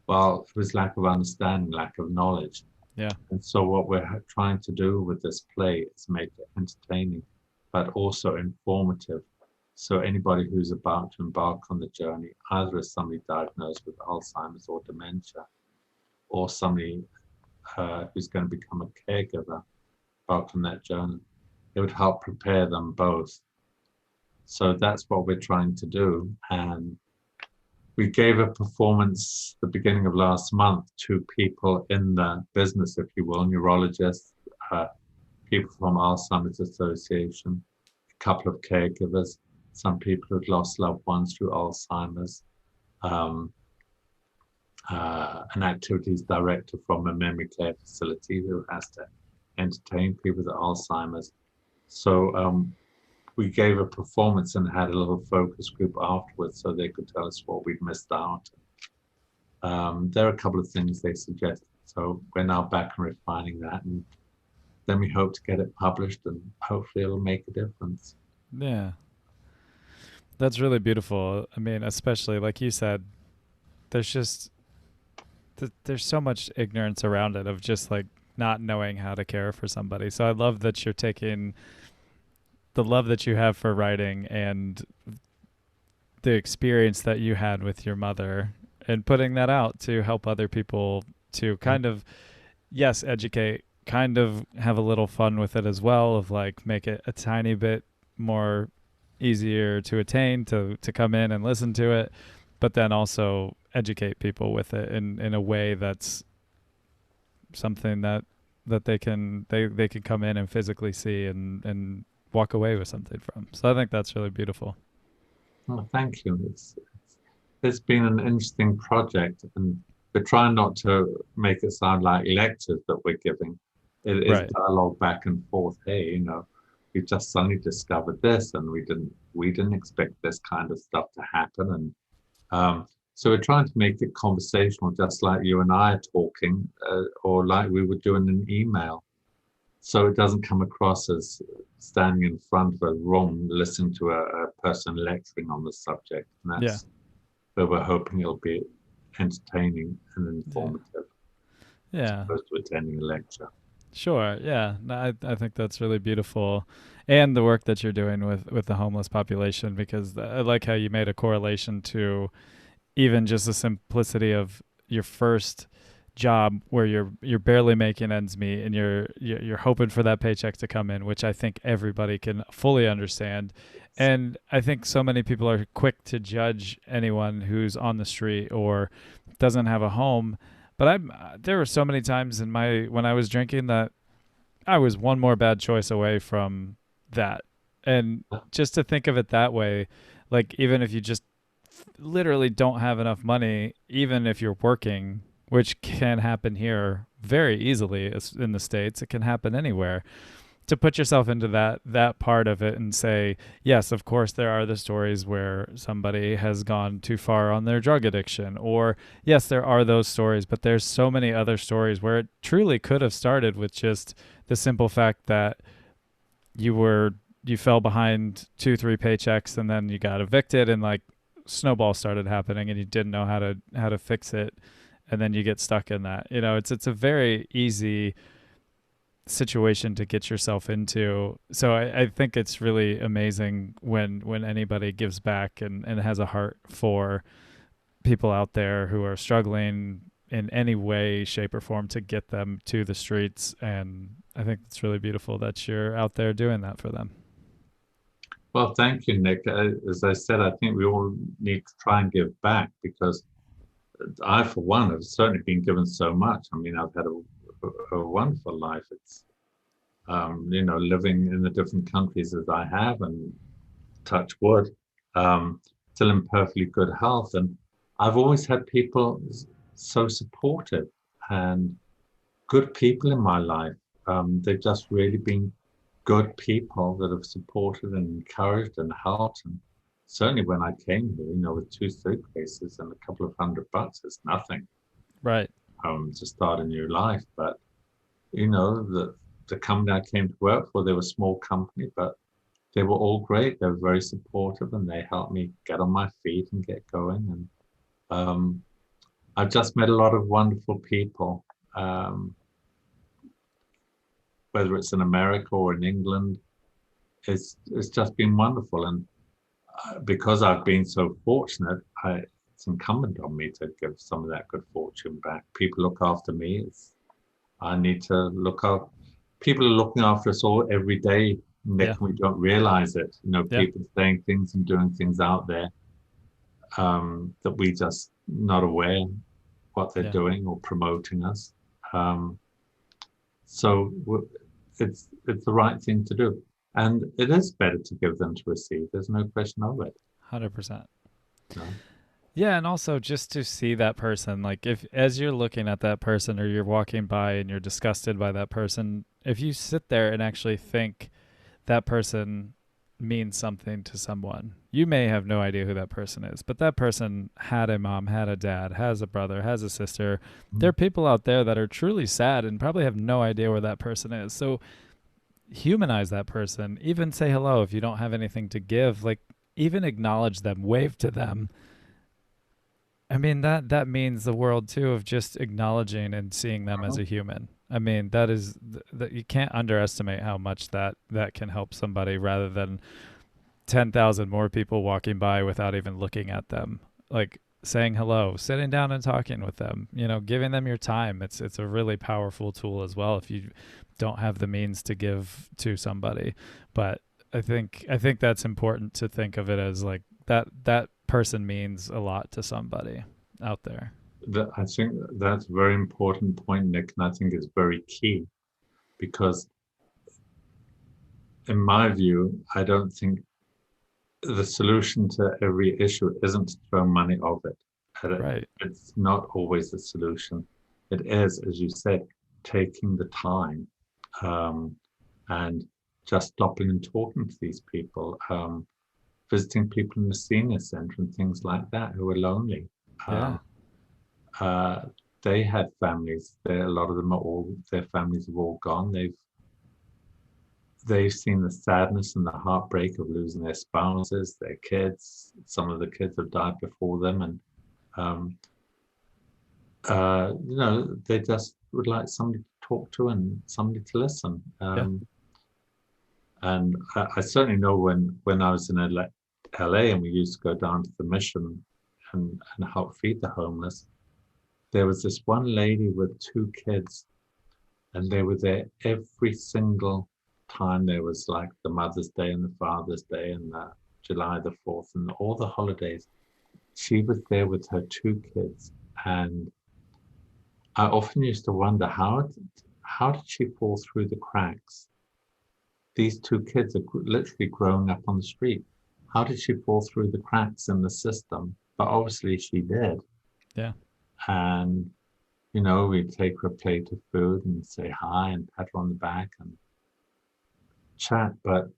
Well, it was lack of understanding, lack of knowledge. Yeah. And so what we're trying to do with this play is make it entertaining, but also informative. So anybody who's about to embark on the journey, either as somebody diagnosed with Alzheimer's or dementia, or somebody who's going to become a caregiver, embark on that journey, it would help prepare them both. So that's what we're trying to do. And we gave a performance the beginning of last month to people in the business, if you will, neurologists, people from Alzheimer's Association, a couple of caregivers, some people who'd lost loved ones through Alzheimer's, um, an activities director from a memory care facility who has to entertain people with Alzheimer's. So we gave a performance and had a little focus group afterwards so they could tell us what we'd missed out. There are a couple of things they suggested. So we're now back and refining that. And then we hope to get it published, and hopefully it'll make a difference. Yeah. That's really beautiful. I mean, especially like you said, there's just there's so much ignorance around it of just like not knowing how to care for somebody. So I love that you're taking the love that you have for writing and the experience that you had with your mother and putting that out to help other people to kind of, yes, educate, kind of have a little fun with it as well, of like make it a tiny bit more easier to attain, to come in and listen to it, but then also educate people with it in a way that's something that they can come in and physically see and walk away with something from. So I think that's really beautiful. Oh, thank you. It's been an interesting project, and we're trying not to make it sound like lectures that we're giving. It is Right. dialogue back and forth. Hey, we just suddenly discovered this, and we didn't expect this kind of stuff to happen. And so we're trying to make it conversational, just like you and I are talking, or like we would do in an email. So it doesn't come across as standing in front of a room listening to a person lecturing on the subject. And Yeah. that's where we're hoping it'll be entertaining and informative, as Yeah. opposed to attending a lecture. Sure. Yeah. No, I think that's really beautiful. And the work that you're doing with the homeless population, because I like how you made a correlation to even just the simplicity of your first job where you're barely making ends meet and you're hoping for that paycheck to come in, which I think everybody can fully understand. And I think so many people are quick to judge anyone who's on the street or doesn't have a home. But there were so many times when I was drinking that I was one more bad choice away from that. And just to think of it that way, like even if you just literally don't have enough money, even if you're working, which can happen here very easily in the States, it can happen anywhere. To put yourself into that part of it and say, yes, of course there are the stories where somebody has gone too far on their drug addiction, or yes, there are those stories, but there's so many other stories where it truly could have started with just the simple fact that you fell behind 2-3 paychecks and then you got evicted and like snowballs started happening and you didn't know how to fix it, and then you get stuck in that. It's a very easy situation to get yourself into. So I think it's really amazing when anybody gives back and has a heart for people out there who are struggling in any way, shape, or form to get them to the streets. And I think it's really beautiful that you're out there doing that for them. Well, thank you, Nick. As I said, I think we all need to try and give back because I, for one, have certainly been given so much. I mean, I've had a wonderful life. It's, living in the different countries as I have and touch wood, um, still in perfectly good health. And I've always had people so supportive and good people in my life. They've just really been good people that have supported and encouraged and helped. And certainly when I came here, with two suitcases and a couple of $100, it's nothing Right. to start a new life. But the company I came to work for, they were a small company, but they were all great. They were very supportive, and they helped me get on my feet and get going. And I've just met a lot of wonderful people, whether it's in America or in England. It's just been wonderful. And because I've been so fortunate, it's incumbent on me to give some of that good fortune back. People look after me. I need to look up. People are looking after us all every day, Nick, Yeah. and we don't realize it. Yeah. People saying things and doing things out there that we just not aware what they're Yeah. doing or promoting us. Um, so it's the right thing to do, and it is better to give than to receive. There's no question of it. 100%. No? Yeah, and also just to see that person, like if as you're looking at that person or you're walking by and you're disgusted by that person, if you sit there and actually think that person means something to someone, you may have no idea who that person is, but that person had a mom, had a dad, has a brother, has a sister. There are people out there that are truly sad and probably have no idea where that person is. So humanize that person, even say hello if you don't have anything to give, like even acknowledge them, wave to them. I mean that means the world too, of just acknowledging and seeing them as a human. I mean that is that you can't underestimate how much that can help somebody, rather than 10,000 more people walking by without even looking at them. Like saying hello, sitting down and talking with them, giving them your time. It's a really powerful tool as well if you don't have the means to give to somebody. But I think that's important to think of it as like that person means a lot to somebody out there. I think that's a very important point, Nick, and I think it's very key because, in my view, I don't think the solution to every issue isn't to throw money of it. Right. It's not always the solution. It is, as you said, taking the time and just stopping and talking to these people, visiting people in the senior center and things like that who are lonely. Yeah. Uh, they had families. A lot of them their families have all gone. They've seen the sadness and the heartbreak of losing their spouses, their kids. Some of the kids have died before them, and um, they just would like somebody to talk to and somebody to listen. Yeah. And I certainly know when I was in LA and we used to go down to the mission and help feed the homeless, there was this one lady with two kids, and they were there every single time. There was like the Mother's Day and the Father's Day and the July the 4th and all the holidays. She was there with her two kids, and I often used to wonder how did she fall through the cracks? These two kids are literally growing up on the street. How did she fall through the cracks in the system? But obviously she did. Yeah. And we'd take her a plate of food and say hi and pat her on the back and chat. But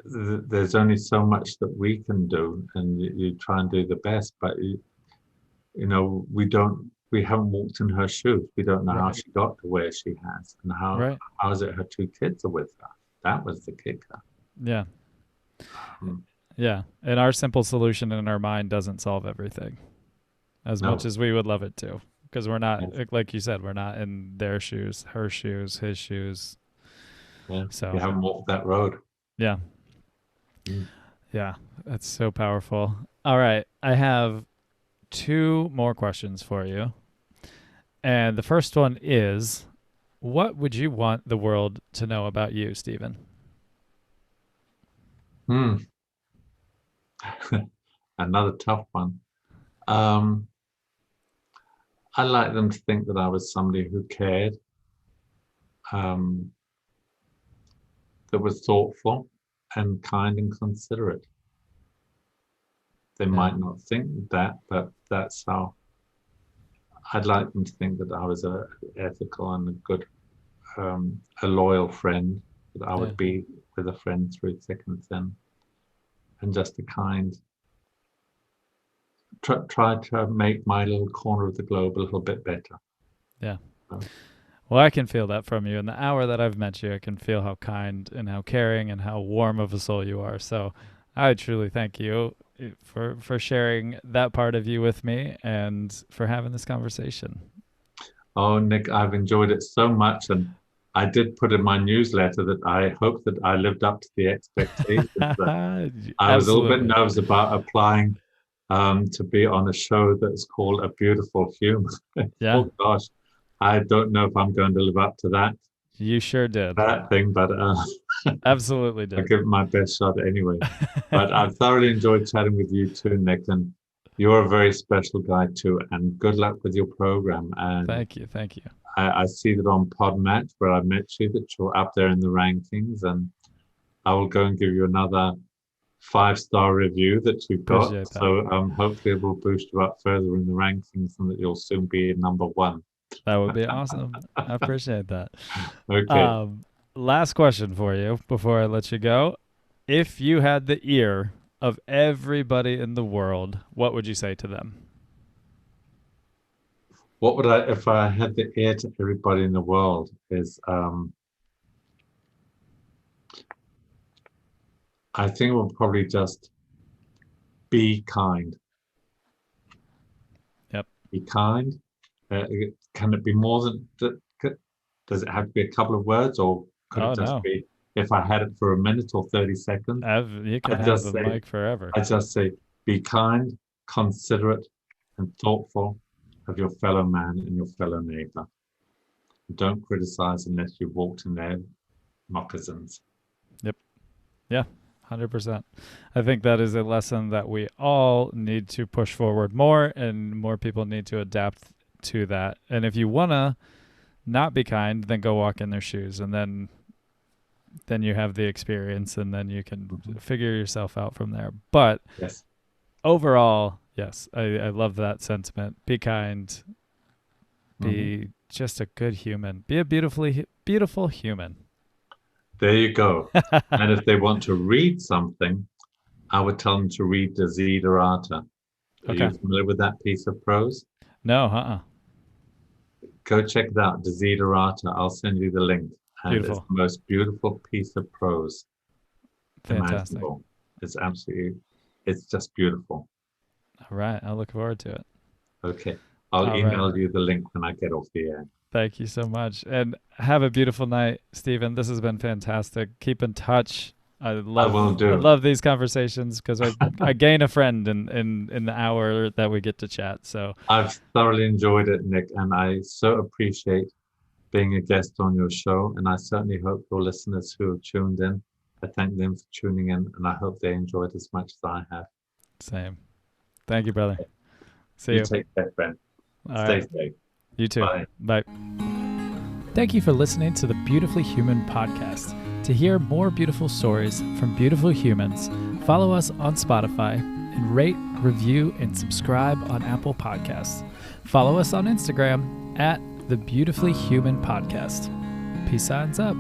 there's only so much that we can do, and you try and do the best. But we haven't walked in her shoes. We don't know how Right. she got to where she has, and Right. how is it her two kids are with her. That was the kicker. Yeah. Um, Yeah. And our simple solution in our mind doesn't solve everything as much no, as we would love it to. Because we're not, yes, like you said, we're not in their shoes, her shoes, his shoes. yeah, we So, haven't walked that road. yeah. Mm. Yeah. That's so powerful. All right. I have two more questions for you. And the first one is, what would you want the world to know about you, Stephen? Hmm. Another tough one. Um, I like them to think that I was somebody who cared, um, that was thoughtful and kind and considerate. They Yeah. might not think that, but that's how I'd like them to think that I was a ethical and a good, a loyal friend, that I Yeah. would be with a friend through thick and thin, and just a kind, try to make my little corner of the globe a little bit better. Yeah. So, Well, I can feel that from you. In the hour that I've met you, I can feel how kind and how caring and how warm of a soul you are. So I truly thank you for sharing that part of you with me and for having this conversation. oh, Nick, I've enjoyed it so much, and I did put in my newsletter that I hope that I lived up to the expectations. I was a little bit Absolutely. nervous about applying to be on a show that's called A Beautiful Human. Yeah, Oh gosh, I don't know if I'm going to live up to you sure did. that thing, but Absolutely I'll did. give it my best shot anyway. But I've thoroughly enjoyed chatting with you too, Nick, and you're a very special guy too. And good luck with your program. And Thank you. Thank you. I see that on Podmatch, where I met you, that you're up there in the rankings, and I will go and give you another 5-star review that you've got. Appreciate that. So hopefully it will boost you up further in the rankings and that you'll soon be number one. That would be awesome. I appreciate that. Okay. Last question for you before I let you go. If you had the ear of everybody in the world, what would you say to them? What would I, if I had the ear to everybody in the world, is I think it would probably just be kind. Yep. Be kind. Can it be more than that? Does it have to be a couple of words, or could Oh it just no. be if I had it for a minute or 30 seconds? You I can have just the say, mic forever. I just say, be kind, considerate, and thoughtful of your fellow man and your fellow neighbor. Don't criticize unless you've walked in their moccasins. Yep. Yeah. 100%. I think that is a lesson that we all need to push forward more, and more people need to adapt to that. And if you want to not be kind, then go walk in their shoes, and then you have the experience, and then you can Mhm. figure yourself out from there. But Yes. overall, yes, I love that sentiment. Be kind, Mhm. be just a good human, be a beautiful human. There you go. And if they want to read something, I would tell them to read Desiderata. Are Okay. you familiar with that piece of prose? No, Go check it out, Desiderata. I'll send you the link. And it's beautiful. the most beautiful piece of prose Fantastic. imaginable. It's absolutely, it's just beautiful. All right. I look forward to it. Okay. I'll All right. email you the link when I get off the air. Thank you so much. And have a beautiful night, Stephen. This has been fantastic. Keep in touch. I will I do. love these conversations because I gain a friend in the hour that we get to chat. So I've thoroughly enjoyed it, Nick, and I so appreciate being a guest on your show. And I certainly hope your listeners who have tuned in, I thank them for tuning in, and I hope they enjoyed as much as I have. same. Thank you, brother. See You you. take care, Ben. All Stay right. safe. You too. Bye. Bye. Thank you for listening to the Beautifully Human podcast. To hear more beautiful stories from beautiful humans, follow us on Spotify and rate, review, and subscribe on Apple Podcasts. Follow us on Instagram at the Beautifully Human Podcast. Peace signs up.